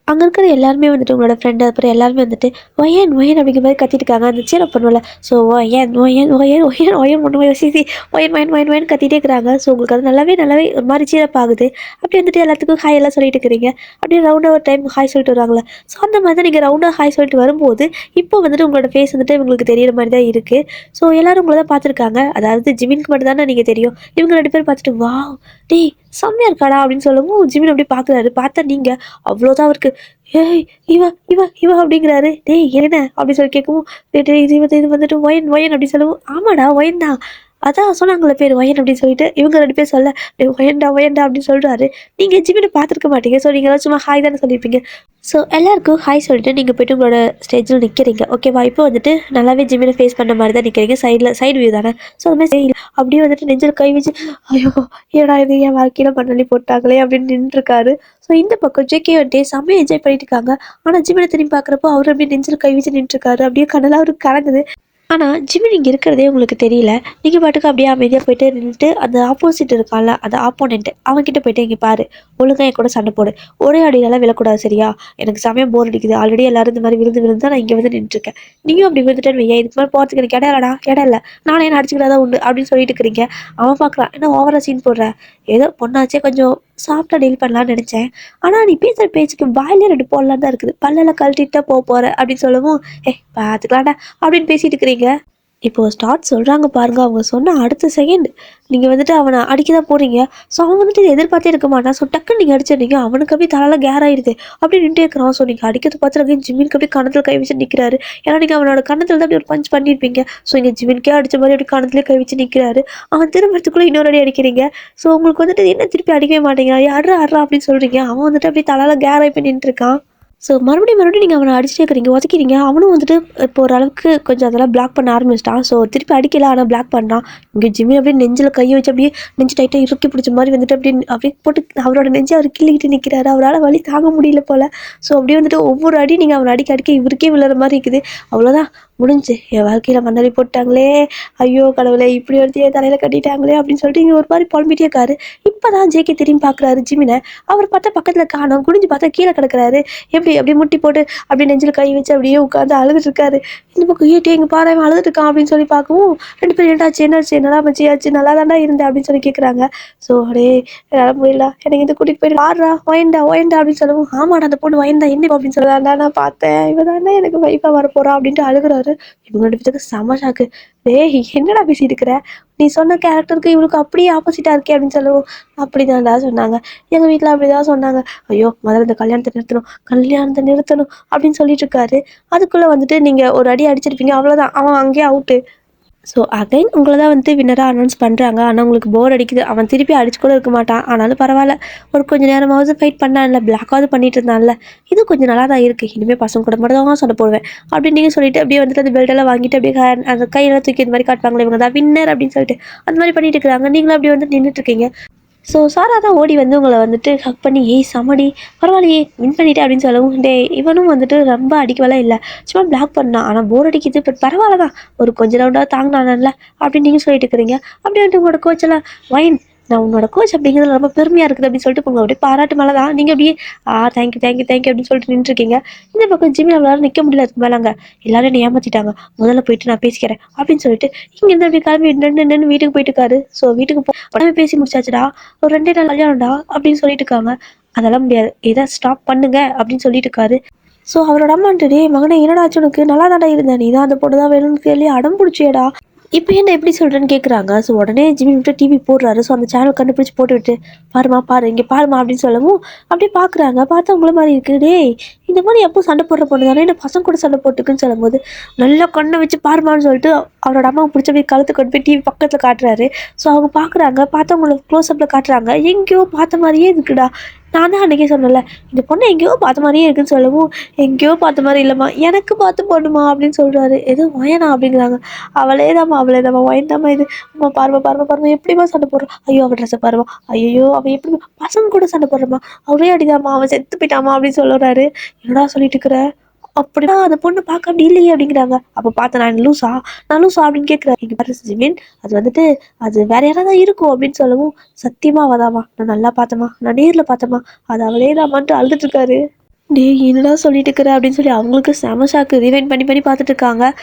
அங்கே இருக்கிற எல்லாருமே வந்துட்டு உங்களோட ஃப்ரெண்டு அப்புறம் எல்லாருமே வந்துட்டு ஒயன் ஒயன் அப்படிங்கிற மாதிரி கத்திட்டு இருக்காங்க. அந்த சீரை பண்ணுவோம்ல. ஸோ ஒயன் ஒயன் ஒயன் ஒயன் ஒயன் ஒன்று சிசி ஒயன் ஒயன் ஒயன் ஒயன் கத்திட்டே இருக்கிறாங்க. ஸோ உங்களுக்கு அது நல்லாவே நல்லாவே ஒரு மாதிரி சீரப் ஆகுது. அப்படி வந்துட்டு எல்லாத்துக்கும் ஹாய் எல்லாம் சொல்லிட்டு இருக்கிறீங்க. அப்படியே ரவுண்டாக ஒரு டைம் ஹாய் சொல்லிட்டு வருவாங்களே. ஸோ அந்த மாதிரி தான் நீங்கள் ரவுண்டாக ஹாய் சொல்லிட்டு வரும்போது இப்போ வந்துட்டு உங்களோட ஃபேஸ் வந்துட்டு உங்களுக்கு தெரியிற மாதிரி தான் இருக்குது. ஸோ எல்லாரும் உங்களை தான் பார்த்துருக்காங்க. அதாவது ஜிமினுக்கு மட்டும் தானே நீங்கள் தெரியும். இவங்க 2 பேர் பார்த்துட்டு வாவ் டேய் செம்மையா இருக்காடா அப்படின்னு சொல்லவும் ஜிமின் அப்படியே பார்க்குறாரு. பார்த்தா நீங்கள் அவ்வளோதான் அவருக்கு ஏய் இவ இவ இவ அப்படிங்கிறாரு. டேய் என்ன அப்படி சொல்லி கேட்கவும் டேய் இது வந்துட்டு ஒயன் ஒயன் அப்படி சொல்லவும் ஆமாடா ஒயன் தான் அதான் சொன்னாங்களே பேர் ஒயன் அப்படின்னு சொல்லிட்டு இவங்க 2 பேர் சொல்ல டேய் ஒயன்டா ஒயன்டா அப்படின்னு சொல்றாரு. நீங்கள் ஜிமினை பார்த்துருக்க மாட்டீங்க. ஸோ நீங்கள் ஏதாவது சும்மா ஹாய் தானே சொல்லியிருப்பீங்க. ஸோ எல்லாருக்கும் ஹாய் சொல்லிட்டு நீங்கள் போய்ட்டு உங்களோட ஸ்டேஜில் நிற்கிறீங்க ஓகேவா? இப்போ வந்துட்டு நல்லாவே ஜிமினை ஃபேஸ் பண்ண மாதிரி தான் நிற்கிறீங்க. சைடு வியூ தானே. ஸோ அது மாதிரி அப்படியே வந்துட்டு நெஞ்சில் கை வச்சு ஐயோ ஏடா இது என் வாழ்க்கையில் பண்ணி போட்டாங்களே அப்படின்னு நின்றுருக்காரு. ஸோ இந்த பக்கம் ஜேகே வந்துட்டு செம்மையாக என்ஜாய் பண்ணிட்டு இருக்காங்க. ஆனால் ஜிமினை திரும்பி பார்க்குறப்போ அவர் அப்படியே நெஞ்சில் கை வச்சு நின்றுருக்காரு. அப்படியே கண்ணெல்லாம் அவருக்கு கலங்குது. ஆனால் ஜிமின் இங்கே இருக்கிறதே உங்களுக்கு தெரியல. நீங்கள் பாட்டுக்கு அப்படியே அமைதியாக போயிட்டு நின்றுட்டு அந்த ஆப்போசிட் இருக்கான்ல அந்த ஆப்போனென்ட் அவன்கிட்ட போயிட்டு இங்கே பாரு ஒழுங்கா என் கூட சண்டை போடு. ஒரே அடியெல்லாம் விழக்கூடாது சரியா? எனக்கு சமயம் போர் அடிக்குது. ஆல்ரெடி எல்லாரும் இந்த மாதிரி விழுந்து தான் நான் இங்கே வந்து நின்றுருக்கேன். நீயும் அப்படி விழுந்துட்டேன்னு வையா இதுக்கு மேலே போகிறதுக்கு எனக்கு இடம் இல்லடா இடம் இல்லை. நானே என்ன அடிச்சுக்கிட்டாதான் உண்டு அப்படின்னு சொல்லிட்டு இருக்கிறீங்க. அவன் பார்க்குறான் என்ன ஓவரா சீன் போடுற. ஏதோ பொண்ணாச்சே கொஞ்சம் சாஃப்டாக டீல் பண்ணலான்னு நினச்சேன். ஆனால் நீ பேசுகிற பேச்சுக்கு வாயிலே 2 போடலாம் தான் இருக்குது. பல்லெல்லாம் கழட்டிட்டு தான் போகிற அப்படின்னு சொல்லவும் பார்த்துக்கலாம்டா அப்படின்னு பேசிட்டு இருக்கிறீங்க. இப்போ ஸ்டார்ட் சொல்கிறாங்க பாருங்க. அவங்க சொன்ன அடுத்த செகண்ட் நீங்கள் வந்துட்டு அவனை அடிக்க தான் போகிறீங்க. ஸோ அவன் வந்துட்டு எதிர்பார்த்தே இருக்க மாட்டான். ஸோ டக்குன்னு நீங்கள் அடிச்சிருந்தீங்க. அவனுக்கு அப்படியே தலையில் கேர் ஆயிடுது. அப்படி நின்றுட்டே இருக்கிறான். ஸோ நீங்கள் அடிக்கிறது பார்த்துட்டு ஜிமினுக்கு அப்படியே கணத்தில் கை வச்சு நிற்கிறாரு. ஏன்னா நீங்கள் அவனோட கணத்தில் தான் அப்படி ஒரு பஞ்ச் பண்ணியிருப்பீங்க. ஸோ இங்கே ஜிமினுக்கே அடித்த மாதிரி அப்படி கணத்துலேயே கை வச்சு நிற்கிறாரு. அவன் திரும்பறதுக்குள்ளே இன்னொரு அடி அடிக்கிறீங்க. ஸோ உங்களுக்கு வந்துட்டு என்ன திருப்பி அடிக்கவே மாட்டேங்க. அட்ரா அப்படின்னு சொல்கிறீங்க. அவன் வந்துட்டு அப்படியே தலையில் கேர் ஆகி போய் நின்றுருக்கான். ஸோ மறுபடியும் நீங்கள் அவனை அடிச்சுட்டே இருக்கிறீங்க உதைக்கிறீங்க. அவனும் வந்துட்டு இப்போ ஓரளவுக்கு கொஞ்சம் அதெல்லாம் பிளாக் பண்ண ஆரம்பிச்சிட்டான். ஸோ திருப்பி அடிக்கல ஆனால் பிளாக் பண்ணுறான். இங்கே ஜிம்மி அப்படியே நெஞ்சில் கையை வச்சு அப்படியே நெஞ்சு டைட்டாக இறுக்கி பிடிச்ச மாதிரி வந்துட்டு அப்படியே போட்டு அவரோட நெஞ்சை அவர் கிள்ளிக்கிட்டு நிற்கிறாரு. அவரால் வலி தாங்க முடியல போல். ஸோ அப்படியே வந்துட்டு ஒவ்வொரு அடி நீங்கள் அவனை அடிக்க இவருக்கே விழுற மாதிரி இருக்குது. அவ்வளோதான் முடிஞ்சு என் வாழ்க்கையில் மண்ணறி போட்டாங்களே, ஐயோ கடவுளே இப்படி ஒருத்தி என் தலையில் கட்டிட்டாங்களே அப்படின்னு சொல்லிட்டு இங்கே ஒரு மாதிரி புலம்பிட்டே இருக்காரு. இப்போ தான் ஜேகே திரும்பி பார்க்குறாரு ஜிமினை. அவர் பார்த்தா பக்கத்தில் காணோம், குனிஞ்சு பார்த்தா கீழே கிடக்குறாரு. எப்படி அப்படியே முட்டி போட்டு அப்படியே நெஞ்சில் கை வச்சு அப்படியே உட்காந்து அழுதுட்டு இருக்காரு. இந்த பக்கம் ஏட்டே இங்கே பாரு அழுதுட்டு இருக்கான் அப்படின்னு சொல்லி பார்க்கவும், ரெண்டு பேரும் என்னாச்சு என்னாச்சு என்னடா மச்சியாச்சு நல்லா தாண்டா இருந்தேன் அப்படின்னு சொல்லி கேட்குறாங்க. ஸோ அப்படியே என்னால் முடியல, எனக்கு இந்த கூட்டிகிட்டு போயிட்டு வாடுறா ஒயண்டா ஒயண்டா அப்படின்னு சொல்லவும், ஆமாடா அந்த பொண்ணு வயந்தா என்ன அப்படின்னு சொல்லலாம்டா நான் பார்த்தேன், இவ தானே எனக்கு வைஃபாக வரப்போறா அப்படின்ட்டு அழுகுறாரு. இவங்க ரெண்டு பேத்துக்கு செம ஷாக்கு. டேய் என்னடா பேசிட்டு இருக்கிற, நீ சொன்ன கேரக்டருக்கு இவளுக்கு அப்படியே ஆப்போசிட்டா இருக்கே அப்படின்னு சொல்லவும், அப்படிதான்டா சொன்னாங்க, எங்க வீட்டில் அப்படிதான் சொன்னாங்க. ஐயோ முதல்ல இந்த கல்யாணத்தை நிறுத்தணும் அப்படின்னு சொல்லிட்டு இருக்காரு. அதுக்குள்ள வந்துட்டு நீங்க ஒரு அடி அடிச்சிருப்பீங்க, அவ்வளவுதான், அவன் அங்கேயே அவுட்டு. ஸோ அகைன் உங்களை தான் வந்து வின்னராக அனௌன்ஸ் பண்ணுறாங்க. ஆனால் உங்களுக்கு போர் அடிக்குது, அவன் திருப்பி அடிச்சு கூட இருக்க மாட்டான், ஆனாலும் பரவாயில்ல, ஒரு கொஞ்சம் நேரமாவது ஃபைட் பண்ணான்ல, பிளாக்காவது பண்ணிட்டு இருந்தான்ல, இது கொஞ்சம் நல்லா தான் இருக்குது, இனிமேல் பசங்க கூட மட்டும் தான் சண்டை போடுவேன் அப்படின்னு நீங்கள் சொல்லிட்டு அப்படியே வந்துட்டு அந்த பெல்ட்டெல்லாம் வாங்கிட்டு அப்படியே அந்த கையெல்லாம் தூக்கி இந்த மாதிரி காட்டுவாங்களே இவங்க தான் வின்னர் அப்படின்னு சொல்லிட்டு அந்த மாதிரி பண்ணிட்டு இருக்கிறாங்க. நீங்களும் அப்படியே வந்து நின்றுட்டு இருக்கீங்க. ஸோ சாரா தான் ஓடி வந்து உங்களை வந்துட்டு ஹக் பண்ணி, ஏய் சமடி பரவாயில்லையே வின் பண்ணிட்டே அப்படின்னு சொல்லவும், டே இவனும் வந்துட்டு ரொம்ப அடிக்கவெல்லாம் இல்லை, சும்மா பிளாக் பண்ணான், ஆனால் போர் அடிக்குது, பட் பரவாயில்ல தான், ஒரு கொஞ்சம் ரவுண்டாக தாங்கினான்ல அப்படின்னு நீங்கள் சொல்லிட்டு இருக்கிறீங்க. அப்படி வந்துட்டு உங்களோட கோச்செல்லாம் வைன், நான் உன்னோட கோச் அப்படிங்கிறது ரொம்ப பெருமையாக இருக்குது அப்படின்னு சொல்லிட்டு உங்களை அப்படியே பாராட்டு மேலே தான் நீங்கள் அப்படியே தேங்க்யூ தேங்க்யூ தேங்க்யூ அப்படின்னு சொல்லிட்டு நின்றுருக்கீங்க. இந்த பக்கம் ஜிம்மி நம்மளால நிற்க முடியல, அதுக்கு மேலே அங்கே எல்லாரும் என்னை ஏமாற்றிட்டாங்க, முதல்ல போயிட்டு நான் பேசிக்கிறேன் அப்படின்னு சொல்லிட்டு இங்கேருந்து அப்படி கிளம்பி நின்று வீட்டுக்கு போயிட்டு இருக்காரு. ஸோ வீட்டுக்கு உடனே பேசி முடிச்சாச்சுடா, ஒரு 2 நாள் கல்யாணம்டா அப்படின்னு சொல்லிட்டு இருக்காங்க. அதெல்லாம் முடியாது, எதை ஸ்டாப் பண்ணுங்க அப்படின்னு சொல்லிட்டு இருக்காரு. ஸோ அவரோட அம்மான்ட்டு, டே மகனே என்னடா ஆச்சு உனக்கு, நல்லா தாண்டா இருந்தேன், நீ தான் அந்த பொண்ணு தான் வேணும்னு கேள்வி அடம் பிடிச்சியடா, இப்போ என்ன எப்படி சொல்கிறேன்னு கேட்குறாங்க. ஸோ உடனே ஜிம்மி விட்டு டிவி போடுறாரு. ஸோ அந்த சேனல் கண்டுபிடிச்சி போட்டு விட்டு, பாருமா பாரு இங்கே பாருமா அப்படின்னு சொல்லவும் அப்படியே பார்க்குறாங்க. பார்த்தா உங்களை மாதிரி இருக்குது, டேய் இந்த மாதிரி எப்போ சண்டை போடுற பொண்ணு தானே, என்ன பசங்க கூட சண்டை போட்டுக்குன்னு சொல்லும்போது, நல்லா கண்ணை வச்சு பாருமான்னு சொல்லிட்டு அவரோட அம்மா பிடிச்ச போய் கழுத்து கொண்டு போய் டிவி பக்கத்தில் காட்டுறாரு. ஸோ அவங்க பார்க்குறாங்க, பார்த்தா உங்களுக்கு க்ளோஸ்அப்பில் காட்டுறாங்க, எங்கேயோ பார்த்த மாதிரியே இருக்குடா, நான் தான் அன்றைக்கே சொன்னல இந்த பொண்ணை எங்கேயோ பார்த்த மாதிரியே இருக்குன்னு சொல்லவும், எங்கேயோ பார்த்த மாதிரி இல்லைம்மா எனக்கு பார்த்து போடணுமா அப்படின்னு சொல்கிறாரு. எதுவும் வயனா அப்படிங்கிறாங்க. அவளே தாம்மா வயன்தாம்மா இது, அம்மா பாருமா எப்படிமா சண்டை போடுறான், ஐயோ அவள் ட்ரெஸ்ஸை பாருமா, ஐயோ அவன் எப்படி பசங்க கூட சண்டை போடுறமா, அவரே அடிதாம்மா, அவன் செத்து போயிட்டாமா அப்படின்னு சொல்லுறாரு. என்னடா சொல்லிட்டு இருக்கிற, அப்படிதான் அந்த பொண்ணு பார்க்க அப்படி இல்லையே அப்படிங்கிறாங்க. அப்போ பார்த்தேன் நான் லூசா அப்படின்னு கேட்குறேன். இங்கே பாரு ஜிமின், அது வந்துட்டு அது வேற யாராவது இருக்கும் அப்படின்னு சொல்லவும், சத்தியமா அவதாமா, நான் நல்லா பார்த்தேம்மா, நான் நேரில் பார்த்தேம்மா, அது அவளே தாமான்ட்டு அழுதுட்டு இருக்காரு. டே என்னடா சொல்லிட்டு இருக்கிற அப்படின்னு சொல்லி அவங்களுக்கு செம ஷாக்கு, ரிவைண்ட் பண்ணி பார்த்துட்டு இருக்காங்க.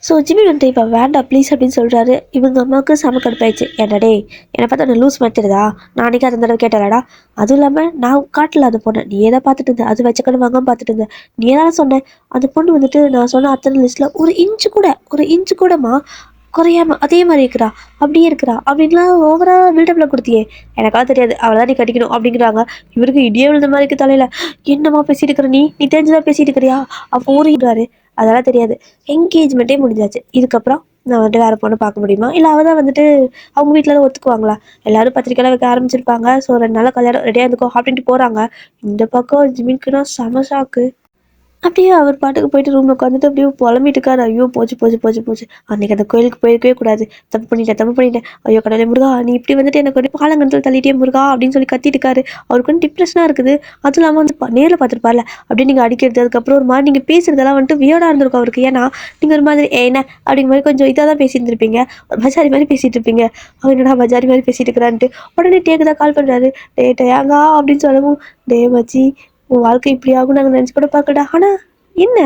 ஸோ ஜிம்மி வந்துட்டு இப்போ வேண்டாம் ப்ளீஸ் அப்படின்னு சொல்கிறாரு. இவங்க அம்மாவுக்கு செம கடுப்பாயிடுச்சு. என்னடே என்னை பார்த்தா நான் லூஸ் மாற்றிடுதா, நான் அன்றைக்கி அந்த தடவை கேட்டலடா, அதுவும் இல்லாமல் நான் காட்டில் அந்த பொண்ணை நீ ஏதா பார்த்துட்டு இருந்தேன், அது வச்சக்கணும் வாங்காமல் பார்த்துட்டு இருந்தேன், நீ ஏதாவது சொன்னேன், அந்த பொண்ணு வந்துட்டு நான் சொன்ன அத்தனை லிஸ்ட்டில் ஒரு இன்ச்சு கூடமா குறையாம அதே மாதிரி இருக்கிறா, அப்படியே இருக்கிறா அப்படின்லாம் ஓவரா பில்டப்பில் கொடுத்தியே, எனக்காக தெரியாது, அவளைதான் நீ கட்டிக்கணும் அப்படிங்கிறாங்க. இவருக்கு இடியே விழுந்த மாதிரி இருக்கு தலையில். என்னம்மா பேசிட்டு இருக்கிற, நீ தெரிஞ்சுதான் பேசிட்டு இருக்கிறியா, அப்போ ஊறிடுறாரு. அதெல்லாம் தெரியாது, என்கேஜ்மெண்ட்டே முடிஞ்சாச்சு, இதுக்கப்புறம் நான் வந்துட்டு வேறு பொண்ணு பார்க்க முடியுமா, இல்லை அவள் தான் வந்துட்டு அவங்க வீட்டில் தான் ஒத்துக்குவாங்களா, எல்லாரும் பத்திரிக்கைலாம் வைக்க ஆரம்பிச்சிருப்பாங்க. ஸோ 2 நாள் கல்யாணம் ரெடியாக இருந்துக்கோ அப்படின்ட்டு போகிறாங்க. இந்த பக்கம் ஜிமின்க்குன்னா செம ஷாக்கு. அப்படியே அவர் பாட்டுக்கு போயிட்டு ரூமில் உட்காந்துட்டு அப்படியே புலம்பிட்டு இருக்காரு. ஐயோ போச்சு, அன்றைக்கி அந்த கோயிலுக்கு போயிருக்கவே கூடாது, தப்பு பண்ணிட்டேன், ஐயோ கடவுளே முருகா, நீ இப்படி வந்துட்டு எனக்கு வந்து பாலங்கணத்தில் தள்ளிட்டே முருகா அப்படின்னு சொல்லி கத்திட்டு இருக்காரு. அவருக்கு வந்து டிப்ரெஷனாக இருக்குது. அதுவும் இல்லாமல் வந்து நேரில் பார்த்துருப்பார்ல அப்படியே நீங்கள் அடிக்கிறது, அதுக்கப்புறம் ஒரு மாதிரி நீங்கள் பேசுறதெல்லாம் வந்துட்டு வியர்டாக இருந்திருக்கும் அவருக்கு. ஏன்னா நீங்கள் ஒரு மாதிரி என்ன அப்படிங்கிற மாதிரி கொஞ்சம் இதாக தான் பேசிட்டு இருப்பீங்க, ஒரு பஜாரி மாதிரி பேசிகிட்டு இருப்பீங்க. அவர் என்னடா பஜாரி மாதிரி பேசிட்டு இருக்கிறான்ட்டு உடனே டேக்கு தான் கால் பண்ணுறாரு. டேங்கா அப்படின்னு சொல்லவும், டே மச்சி உன் வாழ்க்கை இப்படி ஆகும் நாங்கள் நினச்சி கூட பார்க்கடா, ஆனால் என்ன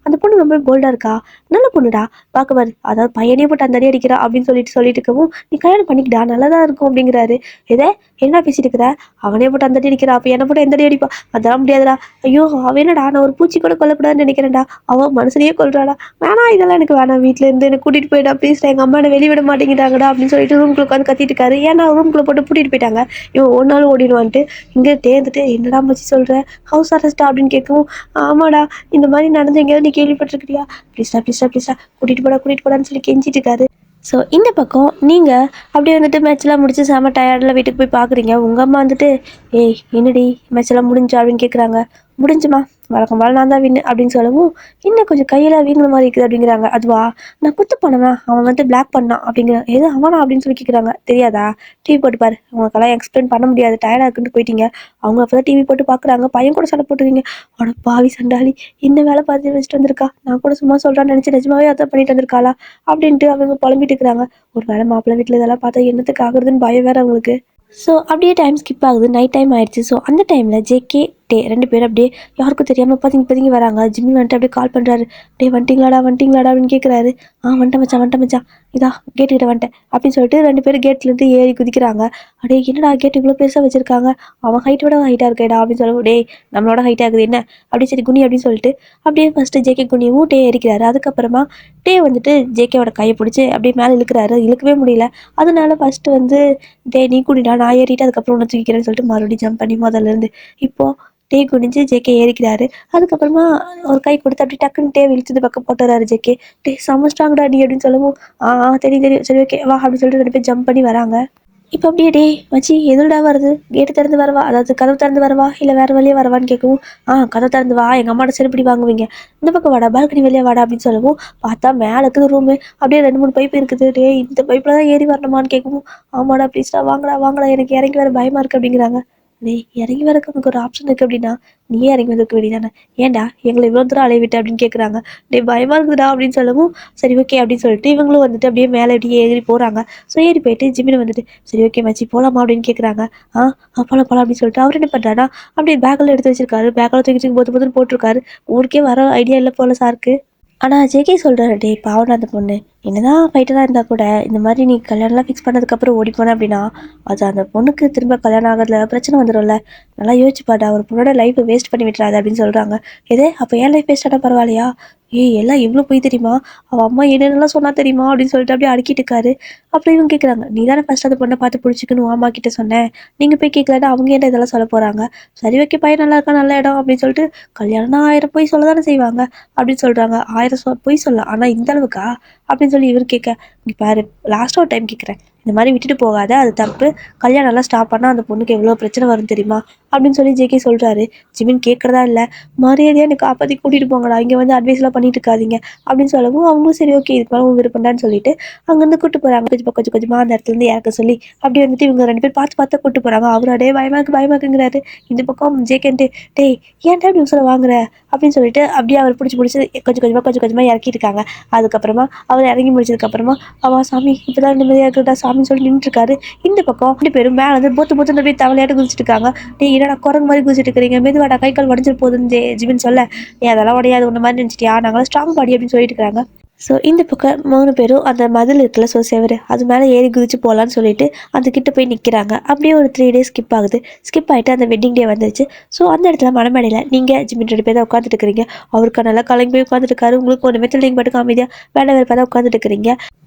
அந்த பொண்ணு ரொம்ப போல்டாக இருக்கா, நல்ல பொண்ணுடா, பார்க்க பாரு, அதாவது பையனே போட்டு அந்த அடி அடிக்கிறா அப்படின்னு சொல்லிட்டு இருக்கவும், நீ கல்யாணம் பண்ணிக்கிட்டா நல்லா தான் இருக்கும் அப்படிங்கிறாரு. எதை என்ன பேசிட்டு இருக்கிற, அவனே போட்டு அந்த அடி அடிக்கிறா, அப்போ என்ன போட்டு எந்த அடி அடிப்பா, அதெல்லாம் முடியாதுடா, ஐயோ அவன் என்னடா நான் ஒரு பூச்சி கூட கொல்லக்கூடாதுன்னு நினைக்கிறேன்டா, அவன் மனசுலேயே கொல்றாடா, வேணாம் இதெல்லாம் எனக்கு வேணாம், வீட்டில் இருந்து எனக்கு கூட்டிகிட்டு போயிட்டா ப்ளீஸ், எங்கள் அம்மா என்னை வெளியே விட மாட்டேங்கிறாங்கடா அப்படின்னு சொல்லிட்டு ரூம்குள்ளே உட்காந்து கத்திட்டு இருக்காரு. ஏன்னா ரூம்குள்ளே போட்டு பூட்டிட்டு போயிட்டாங்க. இவன் ஒரு நாள் ஓடிடுவான்ட்டு இங்கே தேர்ந்துட்டு, என்னடா மச்சி சொல்கிற, ஹவுஸ் அரெஸ்டா அப்படின்னு கேட்கவும், ஆமாடா இந்த மாதிரி நடந்து எங்கேயாவது நீ கேள்விப்பட்டிருக்கிறியா, ப்ளீஸ்டா கூட்டிகிட்டு போடான்னு சொல்லி கெஞ்சிட்டு இருக்காரு. ஸோ இந்த பக்கம் நீங்கள் அப்படியே வந்துட்டு மேட்ச்லாம் முடிச்சு செம டயர்டில் வீட்டுக்கு போய் பார்க்குறீங்க. உங்கள் அம்மா வந்துட்டு, ஏய் என்னடி மேட்ச்லாம் முடிஞ்சா அப்படின்னு கேட்குறாங்க. முடிஞ்சுமா, வழக்கம் போல நான் தான் வின்னு அப்படின்னு சொல்லவும், இன்னும் கொஞ்சம் கையில வீங்கின மாதிரி இருக்குது அப்படிங்கிறாங்க. அதுவா, நான் குத்து பண்ணவன் அவன் வந்து பிளாக் பண்ணான் அப்படிங்கிற. எது அவனா அப்படின்னு சொல்லி கேட்குறாங்க. தெரியாதா, டிவி போட்டு பாரு, உங்களுக்கெல்லாம் எக்ஸ்பிளைன் பண்ண முடியாது, டயர்டாக இருக்குன்னு போயிட்டீங்க. அவங்க அப்பதான் டிவி போட்டு பார்க்குறாங்க, பையன் கூட சண்டை போட்டுருவீங்க. அவட பாவி சண்டாளி, இந்த வேலை பார்த்து வச்சுட்டு வந்திருக்கா, நான் கூட சும்மா சொல்கிறான்னு நினச்சி நிஜமாவே அதான் பண்ணிட்டு வந்திருக்காளா அப்படின்ட்டு அவங்க புலம்பிட்டு இருக்கிறாங்க. ஒரு வேலை மாப்பிள்ளை வீட்டில் இதெல்லாம் பார்த்தா என்னத்துக்கு ஆகுறதுன்னு பயம் வேற அவங்களுக்கு. ஸோ அப்படியே டைம் ஸ்கிப் ஆகுது, நைட் டைம் ஆயிடுச்சு. ஸோ அந்த டைமில் ஜேகே டே 2 பேரும் அப்படியே யாருக்கும் தெரியாமல் பதுங்கி பதுங்கி வராங்க. ஜிம்மி வந்துட்டு அப்படியே கால் பண்ணுறாரு. டே வந்துட்டிங்களாடா வந்துட்டிங்களாடா அப்படின்னு கேட்குறாரு. வந்துட்டேன் மச்சான், இதா கேட்டுக்கிட்ட வந்துட்டேன் அப்படின்னு சொல்லிட்டு 2 பேரும் கேட்லேருந்து ஏறி குதிக்கிறாங்க. அடே என்னடா கேட் இவ்வளோ பெருசாக வச்சிருக்காங்க, அவன் ஹைட்டோட ஹைட்டாக இருக்கேடா அப்படின்னு சொல்லுவோம். டே நம்மளோட ஹைட் ஆகுது என்ன அப்படி சரி குனி அப்படின்னு சொல்லிட்டு அப்படியே ஃபஸ்ட்டு ஜேகே குனியும் டே ஏறிக்கிறாரு. அதுக்கப்புறமா டே வந்துட்டு ஜேகேவோட கையை பிடிச்சி அப்படியே மேலே இழுக்கிறாரு. இழுக்கவே முடியல. அதனால ஃபஸ்ட்டு வந்து டே நீ குனிடா நான் ஏறிட்டு அதுக்கப்புறம் உன்னை தூக்கிக்கிறேன்னு சொல்லிட்டு மறுபடியும் ஜம்ப் பண்ணி முதல்ல இருந்து இப்போ டே குனிஞ்சு ஜேகே ஏறிக்கிறாரு. அதுக்கப்புறமா ஒரு கை கொடுத்து அப்படி டக்குன்னு டே இழுத்து பக்கம் போட்டுறாரு ஜேகே. டே செம்ம ஸ்ட்ராங்டா நீ அப்படின்னு சொல்லவும் தெரியும் சரி ஓகே வா அப்படின்னு சொல்லிட்டு 2 பேர் ஜம்ப் பண்ணி வராங்க. இப்போ அப்படியே டே மச்சி எதுடா வருது, கேட்டு திறந்து வரவா, அதாவது கதவு திறந்து வரவா இல்லை வேறு வழியே வரவான்னு கேட்கவும், கதவு திறந்து வா, எங்கள் அம்மாட்ட செருப்படி வாங்குவீங்க, இந்த பக்கம் வாடா பால்கனி வெளியே வாடா அப்படின்னு சொல்லவும், பார்த்தா மேலே இருக்குது ரூமு, அப்படியே 2 3 பைப் இருக்குது. டே இந்த பைப்பில் தான் ஏறி வரணுமான்னு கேட்கவும், ஆமாடா ப்ளீஸ்டா வாங்கடா வாங்கடா எனக்கு இறங்கி வர பயமாக இருக்குது அப்படிங்கிறாங்க. டே இறங்கி வரக்கு உனக்கு ஒரு ஆப்ஷன் இருக்குது அப்படின்னா நீயே இறங்கி வந்திருக்க வேண்டியதானே, ஏன்டா எங்களை இவ்வளோ தூரம் அலைய விட்டு அப்படின்னு கேட்குறாங்க. டே பயமாக இருக்குதுடா அப்படின்னு சொல்லவும், சரி ஓகே அப்படின்னு சொல்லிட்டு இவங்களும் வந்துட்டு அப்படியே மேலே அப்படியே ஏறி போகிறாங்க. ஸோ ஏறி போயிட்டு ஜிம்மினை வந்துட்டு சரி ஓகே மச்சி போகலாமா அப்படின்னு கேட்குறாங்க. போகலாம் போகலாம் அப்படின்னு சொல்லிட்டு அவர் என்ன பண்ணுறாருன்னா அப்படியே பேக்கில் எடுத்து வச்சிருக்காரு. பேக்கில் தூக்கி தூக்கி போட்டு போட்டிருக்காரு. ஊருக்கே வர ஐடியா இல்லை போல சாருக்கு. ஆனால் ஜேகே சொல்கிறாரு, டே பாவம் அந்த பொண்ணு என்னதான் ஃபைட்டராக இருந்தால் கூட இந்த மாதிரி நீ கல்யாணம்லாம் ஃபிக்ஸ் பண்ணதுக்கப்புறம் ஓடி போன அப்படின்னா அது அந்த பொண்ணுக்கு திரும்ப கல்யாணம் ஆகிறதுல பிரச்சனை வந்துடும்ல, நல்லா யோசிச்சுப்பாடா, ஒரு பொண்ணோட லைஃப்பை வேஸ்ட் பண்ணி விட்டுறாது அப்படின்னு சொல்கிறாங்க. எதே அப்போ ஏன் லைஃப் வேஸ்ட் ஆனால் பரவாயில்லையா, எல்லாம் எவ்வளோ போய் தெரியுமா, அவள் அம்மா என்னென்னலாம் சொன்னா தெரியுமா அப்படின்னு சொல்லிட்டு அப்படியே அடுக்கிட்டு இருக்காரு. அப்புறம் இவங்க கேட்குறாங்க, நீ தானே ஃபஸ்ட் அந்த பொண்ணை பார்த்து பிடிச்சிக்கணும் அம்மா கிட்ட சொன்னேன், நீங்கள் போய் கேட்கலன்னா அவங்க என்ன இதெல்லாம் சொல்ல போகிறாங்க, சரி ஓகே பையன் நல்லா இருக்கா நல்ல இடம் அப்படின்னு சொல்லிட்டு கல்யாணம்னா 1000 போய் சொல்ல தானே செய்வாங்க அப்படின்னு சொல்கிறாங்க. 1000 போய் சொல்லலாம் ஆனால் இந்த அளவுக்கா அப்படின்னு சொல்லி இவர் கேட்க, இங்கே பாரு லாஸ்ட்டாக ஒரு டைம் கேட்குறேன், இந்த மாதிரி விட்டுட்டு போகாத, அது தப்பு, கல்யாணம்லாம் ஸ்டாப் பண்ணால் அந்த பொண்ணுக்கு எவ்வளோ பிரச்சனை வரும் தெரியுமா அப்படின்னு சொல்லி ஜேகே சொல்கிறாரு. ஜிமின் கேட்குறதா இல்லை, மரியாதையாக எனக்கு காப்பாற்றி கூட்டிகிட்டு போங்கடா, இங்கே வந்து அட்வைஸ்லாம் பண்ணிட்டு இருக்காதீங்க அப்படின்னு சொல்லவும் அவங்களும் சரி ஓகே இதுக்கு மேலே உங்க விருப்பம்டான்னு சொல்லிட்டு அங்கேருந்து கூட்டு போகிறாங்க. கொஞ்சம் கொஞ்சமாக அந்த இடத்துலேருந்து இறக்க சொல்லி அப்படியே வந்துட்டு இவங்க 2 பேர் பார்த்து பார்த்து கூட்டு போகிறாங்க. அவரோடே பயமாக்குங்கிறாரு. இந்த பக்கம் ஜேகேன்ட்டு டேய் ஏன்டா இப்படி சொல்ல வாங்குற அப்படின்னு சொல்லிட்டு அப்படியே அவர் பிடிச்சி கொஞ்சம் கொஞ்சமாக இறக்கிட்டு இருக்காங்க. அதுக்கப்புறமா அவர் இறங்கி முடிச்சதுக்கப்புறமா சாமி இப்போதான் நிம்மதியாக இருக்கிறதா சாமின்னு சொல்லி நின்றுருக்காரு. இந்த பக்கம் 2 பேரும் மேலே வந்து பொத்து அப்படியே தவளையாட்டு குதிச்சுட்டு இருக்காங்க. டே என்னடா குரங்கு மாதிரி குதிச்சுட்டு இருக்கிறீங்க, மெதுவாடா கை கால் உடஞ்சிட்டு போகுதுன்னு ஜிபின் சொல்ல, அதெல்லாம் உடையாது உன்ன மாதிரி நினச்சிட்டியா, நாங்களாம் ஸ்ட்ராங் பாடி அப்படின்னு சொல்லிட்டு இருக்காங்க. ஸோ இந்த பக்கம் 3 பேரும் அந்த மதில் இருக்குல்ல, ஸோ செவரு அது மேலே ஏறி குதிச்சு போகலான்னு சொல்லிட்டு அந்த கிட்ட போய் நிற்கிறாங்க. அப்படியே ஒரு 3 days ஸ்கிப் ஆகுது. ஸ்கிப் ஆகிட்டு அந்த வெட்டிங் டே வந்துருச்சு. ஸோ அந்த இடத்துல மனமேடையில் நீங்கள் ஜிமின் 2 பேர் தான் உட்காந்துட்டு இருக்கிறீங்க. அவருக்கு நல்லா கலங்கி போய் உட்காந்துட்டு இருக்காரு. உங்களுக்கு ஒரு மெத்தில் நீங்கள் பாட்டுக்கு அமைதியாக வேலை வேறு தான் உட்காந்துட்டு இருக்கிறீங்க.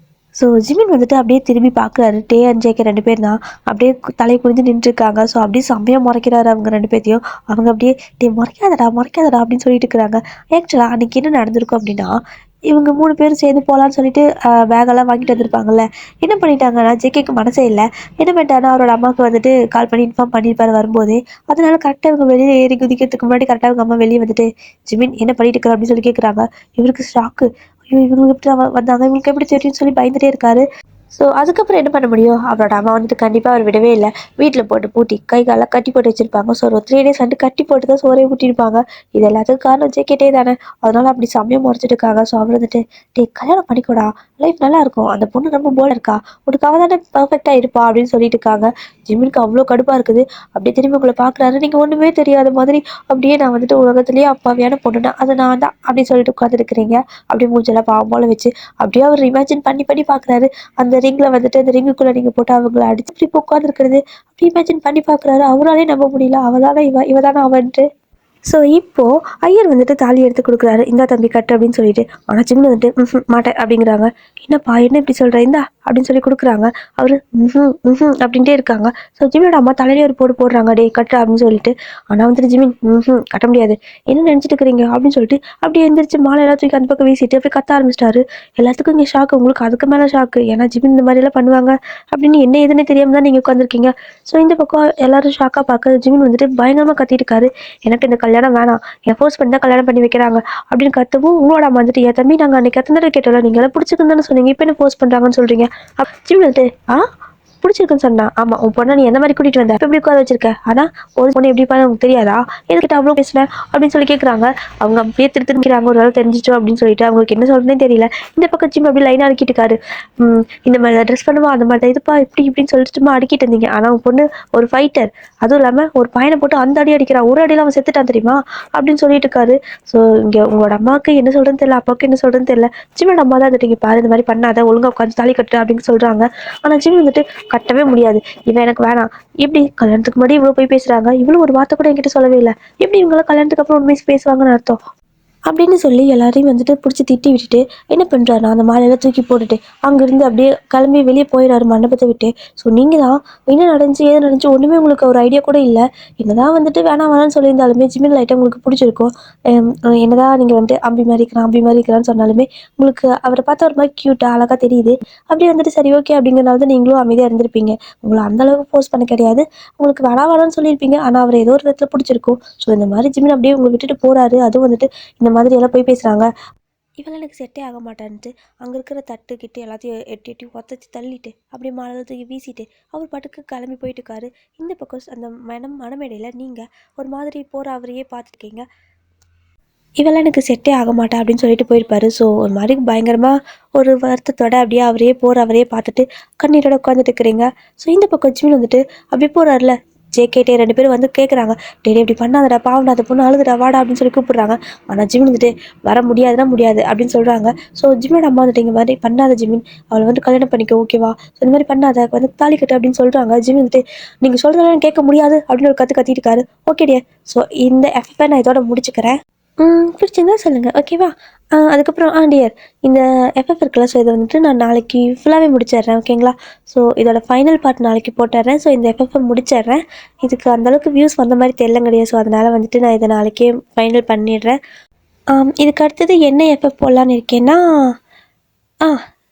ஸோ ஜிமின் வந்துட்டு அப்படியே திரும்பி பார்க்குறாரு. டே அண்ட் ஜேகே 2 பேர் தான் அப்படியே தலையை குனிஞ்சு நின்றுருக்காங்க. ஸோ அப்படியே செம்மையாக முறைக்கிறாரு அவங்க 2 பேர்த்தையும். அவங்க அப்படியே டே முறைக்காதடா அப்படின்னு சொல்லிட்டு இருக்கிறாங்க. ஆக்சுவலாக அன்றைக்கி என்ன நடந்திருக்கும் அப்படின்னா, இவங்க 3 பேரும் சேர்ந்து போகலான்னு சொல்லிட்டு பேகெல்லாம் வாங்கிட்டு வந்திருப்பாங்கல்ல. என்ன பண்ணிட்டாங்கன்னா ஜேகேக்கு மனசே இல்லை. என்ன பண்ணிட்டாங்கன்னா அவரோட அம்மாவுக்கு வந்துட்டு கால் பண்ணி இன்ஃபார்ம் பண்ணியிருப்பாரு வரும்போதே. அதனால கரெக்டாக இவங்க வெளியே ஏறி குதிக்கிறதுக்கு முன்னாடி கரெக்டாக அவங்க அம்மா வெளியே வந்துட்டு ஜிமின் என்ன பண்ணிட்டு இருக்கிற அப்படின்னு சொல்லி கேட்குறாங்க. இவருக்கு ஷாக்கு. ஐயோ இவங்களுக்கு எப்படி வந்தாங்க, இவங்களுக்கு எப்படி தெரியும்னு சொல்லி பயந்துட்டே இருக்காரு. ஸோ அதுக்கப்புறம் என்ன பண்ண முடியும், அவரோட அம்மா வந்துட்டு கண்டிப்பாக அவர் விடவே இல்லை. வீட்டில் போட்டு பூட்டி கை காலெல்லாம் கட்டி போட்டு வச்சுருப்பாங்க. ஸோ ஒரு 3 days வந்து கட்டி போட்டு தான் சோறே ஊட்டியிருப்பாங்க. இது எல்லாத்துக்கும் காரணம் ஜேகேட்டே தானே. அதனால அப்படி செம்மையாக முறைச்சிட்டு இருக்காங்க. ஸோ அவர் வந்துட்டு டே கல்யாணம் பண்ணிக்கூடா, லைஃப் நல்லா இருக்கும், அந்த பொண்ணு ரொம்ப போல இருக்கா, உனக்கு அவள் தானே பர்ஃபெக்டாக இருப்பா அப்படின்னு சொல்லிட்டு இருக்காங்க. ஜிம்மினுக்கு அவ்வளோ கடுப்பாக இருக்குது. அப்படியே திரும்பி உங்களை பார்க்குறாரு. நீங்கள் ஒன்றுமே தெரியாத மாதிரி அப்படியே நான் வந்துட்டு உலகத்துலேயே அப்பாவியான பொண்ணுனா அது நான் தான் அப்படின்னு சொல்லிட்டு உட்காந்துருக்கிறீங்க. அப்படியே மூஞ்செல்லாம் பாவம் போல வச்சு அப்படியே அவர் இமேஜின் பண்ணி பண்ணி பார்க்குறாரு. அந்த ரிங்கில் வந்துட்டு அந்த ரிங்குக்குள்ளே நீங்கள் போட்டு அவங்கள அடிச்சு இப்படி உட்காந்துருக்கிறது அப்படி இமேஜின் பண்ணி பார்க்குறாரு. அவராலே நம்ப முடியல, அவதானே இவதானே அவன்ட்டு. ஸோ இப்போது ஐயர் வந்துட்டு தாலி எடுத்து கொடுக்குறாரு. இந்தா தம்பி கட்டு அப்படின்னு சொல்லிட்டு. ஆனால் ஜிம்னு வந்துட்டு மாட்டேன் அப்படிங்கிறாங்க. என்னப்பா என்ன இப்படி சொல்கிற, இந்தா அப்படின்னு சொல்லி கொடுக்குறாங்க. அவர் அப்படின்ட்டே இருக்காங்க. ஸோ ஜிம்மியோட அம்மா தலையிலே ஒரு போடுறாங்க, டே கட்டு அப்படின்னு சொல்லிட்டு. ஆனால் வந்துட்டு ஜிமின் கட்ட முடியாது, என்ன நினச்சிட்டு இருக்கிறீங்க அப்படின்னு சொல்லிட்டு அப்படியே எந்திரிச்சு மாலை எல்லாம் தூக்கி அந்த பக்கம் வீசிட்டு அப்படியே கத்த ஆரம்பிச்சிட்டாரு. எல்லாத்துக்கும் இங்கே ஷாக்கு, உங்களுக்கு அதுக்கு மேலே ஷாக்கு. ஏன்னா ஜிமின் இந்த மாதிரிலாம் பண்ணுவாங்க அப்படின்னு என்ன எதுன்னு தெரியாமல் தான் நீங்கள் உட்காந்துருக்கீங்க. ஸோ இந்த பக்கம் எல்லாரும் ஷாக்காக பார்க்க ஜிமின் வந்துட்டு பயங்கரமாக கத்திட்டு இருக்காரு. எனக்கு இந்த கல்யாணம் கல்யாணம் வேணாம், என் ஃபோர்ஸ் பண்ணி தான் கல்யாணம் பண்ணி வைக்கிறாங்க அப்படின்னு கத்தவும் உங்களோட அம்மா வந்துட்டு, என் தம்பி நாங்கள் அன்னைக்கு கத்துனதை கேட்டோம்ல, நீங்கள் எல்லாம் பிடிச்சிருக்குன்னு சொன்னீங்க, இப்போ என்ன ஃபோர்ஸ் பண்ணுறாங்கன்னு சொல்கிறீங்க. ஜிம்மி வந்துட்டு, பிடிச்சிருக்குன்னு சொன்னா, ஆமா உன் பொண்ணை நீ எந்த மாதிரி கூட்டிட்டு வந்த, எப்படி உட்கார வச்சிருக்க, ஆனா ஒரு பொண்ணு எப்படி இருப்பான்னு உனக்கு தெரியாதா, எதுக்கிட்ட அவ்வளோ பேசுனேன் அப்படின்னு சொல்லி கேட்குறாங்க. அவங்க அப்படியே திருத்திருக்கிறாங்க, ஒரு வேலை தெரிஞ்சிச்சோ அப்படின்னு சொல்லிட்டு அவங்களுக்கு என்ன சொல்றதுனே தெரியல. இந்த பக்கம் ஜிம் அப்படி லைனாக அடிக்கிட்டு இருக்காரு. இந்த மாதிரி ட்ரெஸ் பண்ணுவா, அந்த மாதிரி இதுப்பா இப்படி இப்படின்னு சொல்லிட்டு சும்மா அடிக்கிட்டு இருந்தீங்க, ஆனா உன் பொண்ணு ஒரு ஃபைட்டர், அதுவும் இல்லாமல் ஒரு பையனை போட்டு அந்த அடி அடிக்கிறான், ஒரு அடியில் அவன் செத்துட்டான் தெரியுமா அப்படின்னு சொல்லிட்டு இருக்காரு. ஸோ இங்கே உங்களோட அம்மாவுக்கு என்ன சொல்றதுன்னு தெரியல, அப்பாவுக்கு என்ன சொல்றதுன்னு தெரியல. ஜிம்மோட அம்மா தான் வந்துட்டு, இங்கே பாரு இந்த மாதிரி பண்ணாத, ஒழுங்கா உட்காந்து தாலி கட்டு அப்படின்னு சொல்றாங்க. ஆனால் ஜிம் வந்துட்டு, கட்டவே முடியாது, இவன் எனக்கு வேணாம். எப்படி கல்யாணத்துக்கு முன்னாடி இவ்வளோ போய் பேசுறாங்க, இவ்வளோ ஒரு வார்த்தை கூட என்கிட்ட சொல்லவே இல்லை, எப்படி இவங்களாம் கல்யாணத்துக்கு அப்புறம் உண்மையை பேசுவாங்கன்னு அர்த்தம் அப்படின்னு சொல்லி எல்லாரையும் வந்துட்டு பிடிச்சி திட்டி விட்டுட்டு என்ன பண்ணுறாருனா அந்த மாலையெல்லாம் தூக்கி போட்டுட்டு அங்கேருந்து அப்படியே கிளம்பி வெளியே போயிடாரு மண்டபத்தை விட்டு. ஸோ நீங்கள் தான் என்ன நடந்துச்சு ஏது நடந்துச்சு ஒன்றுமே உங்களுக்கு ஒரு ஐடியா கூட இல்லை. என்னதான் வந்துட்டு வேணாம் வேணாம்னு சொல்லியிருந்தாலுமே ஜிமின் லைட்டாக உங்களுக்கு பிடிச்சிருக்கும். என்னதான் நீங்கள் வந்துட்டு அம்பி மாதிரி இருக்கிறான்னு சொன்னாலுமே உங்களுக்கு அவரை பார்த்தா ஒரு மாதிரி க்யூட்டாக அழகாக தெரியுது. அப்படியே வந்துட்டு சரி ஓகே அப்படிங்கிறனால தான் நீங்களும் அமைதியாக இருந்திருப்பீங்க. உங்களை அந்தளவுக்கு ஃபோர்ஸ் பண்ண கிடையாது, உங்களுக்கு வேணாம்னு சொல்லியிருப்பீங்க, ஆனால் அவர் ஏதோ ஒரு விதத்தில் பிடிச்சிருக்கும். ஸோ இந்த மாதிரி ஜிமின் அப்படியே உங்களை விட்டுட்டு போகிறாரு. அதுவும் வந்துட்டு இந்த மாதிரி எல்லாம் போய் பேசுகிறாங்க. இவெல்லாம் எனக்கு செட்டே ஆக மாட்டான்ட்டு அங்கே இருக்கிற தட்டு கிட்டு எல்லாத்தையும் எட்டி எட்டி உதச்சி தள்ளிட்டு அப்படியே மாலை தூக்கி வீசிட்டு அவர் பாட்டுக்கு கிளம்பி போயிட்டு இருக்காரு. இந்த பக்கம் அந்த மனமேடையில் நீங்கள் ஒரு மாதிரி போகிற அவரையே பார்த்துருக்கீங்க. இவெல்லாம் எனக்கு செட்டே ஆக மாட்டா அப்படின்னு சொல்லிட்டு போயிருப்பாரு. ஸோ ஒரு மாதிரி பயங்கரமாக ஒரு வருத்தத்தோட அப்படியே அவரையே பார்த்துட்டு கண்ணீரோட உட்காந்துட்டு இருக்கிறீங்க. ஸோ இந்த பக்கம் ஜிமின் வந்துட்டு அப்படியே போகிறாருல, ஜேகேட்டே 2 பேரும் வந்து கேட்குறாங்க, டெய்லி இப்படி பண்ணாதடா பாவம் அந்த பொண்ணு அழுதுடா வாடா அப்படின்னு சொல்லி கூப்பிட்றாங்க. ஆனால் ஜிமின் வந்துட்டு வர முடியாதுன்னா முடியாது அப்படின்னு சொல்கிறாங்க. ஸோ ஜிமினோட அம்மா வந்துட்டு, இந்த மாதிரி பண்ணாத ஜிமின், அவளை வந்து கல்யாணம் பண்ணிக்க ஓகேவா, ஸோ இந்த மாதிரி பண்ணாத வந்து தாலி கட்டு அப்படின்னு சொல்கிறாங்க. ஜிமின் வந்துட்டு, நீங்கள் சொல்கிறதெல்லாம் கேட்க முடியாது அப்படின்னு ஒரு கத்திட்டு இருக்காரு. ஓகே டியர், ஸோ இந்த எஃப்எஃப்ஐ நான் இதோட முடிச்சுக்கிறேன். பிடிச்சிருந்தா சொல்லுங்கள் ஓகேவா. அதுக்கப்புறம் டியர், இந்த எஃப்எஃப் இருக்குல்ல, ஸோ இதை வந்துட்டு நான் நாளைக்கு ஃபுல்லாகவே முடிச்சிடுறேன் ஓகேங்களா. ஸோ இதோட ஃபைனல் பார்ட் நாளைக்கு போட்டுடுறேன். ஸோ இந்த எஃப்எஃப்ஐ முடிச்சிடுறேன். இதுக்கு அந்தளவுக்கு வியூஸ் வந்த மாதிரி தெரியல கிடையாது. ஸோ அதனால் வந்துட்டு நான் இதை நாளைக்கே ஃபைனல் பண்ணிடுறேன். இதுக்கு அடுத்தது என்ன எஃப்எஃப் போடலான்னு இருக்கேன்னா,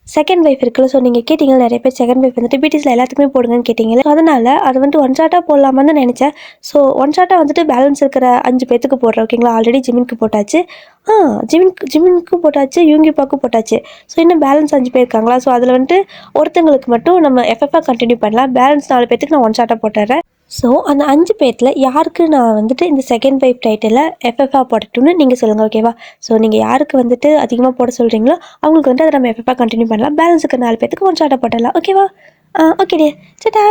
செகண்ட் வைஃப் இருக்குல்ல, ஸோ நீங்கள் கேட்டிங்க நிறைய பேர் செகண்ட் வைஃப் வந்துட்டு பிடிஎஸ்ல எல்லாத்துக்குமே போடுங்கன்னு கேட்டிங்க, அதனால் அது வந்துட்டு ஒன் ஷாட்டாக போடலாமான்னு நினச்சேன். ஸோ ஒன் ஷாட்டாக வந்துட்டு பேலன்ஸ் இருக்கிற 5 பேத்துக்கு போடுறேன் ஓகேங்களா. ஆல்ரெடி ஜிமினுக்கு போட்டாச்சு, ஜிமினுக்கும் போட்டாச்சு, யூங்கிப்பாக்கும் போட்டாச்சு. ஸோ இன்னும் பேலன்ஸ் 5 பேர் இருக்காங்களா. ஸோ அதில் வந்துட்டு ஒருத்தங்களுக்கு மட்டும் நம்ம எஃப்எஃப்ஆ கண்டினியூ பண்ணலாம். பேலன்ஸ் 4 பேத்துக்கு நான் ஒன் ஷாட்டாக போட்டுறேன். ஸோ அந்த 5 பேத்தில் யாருக்கு நான் வந்துட்டு இந்த செகண்ட் வைஃப் டைட்டில் எஃப்எஃப்ஆ போடட்டும்னு நீங்கள் சொல்லுங்கள் ஓகேவா. ஸோ நீங்கள் யாருக்கு வந்துட்டு அதிகமாக போட சொல்கிறீங்களோ அவங்களுக்கு வந்துட்டு அதை நம்ம எஃப்எஃப்ஆ கண்டினியூ பண்ணலாம். பேலன்ஸுக்கு 4 பேத்துக்கு ஒன் ஷாட்டாக போட்டுடலாம் ஓகேவா. ஓகே டே, சட்டா.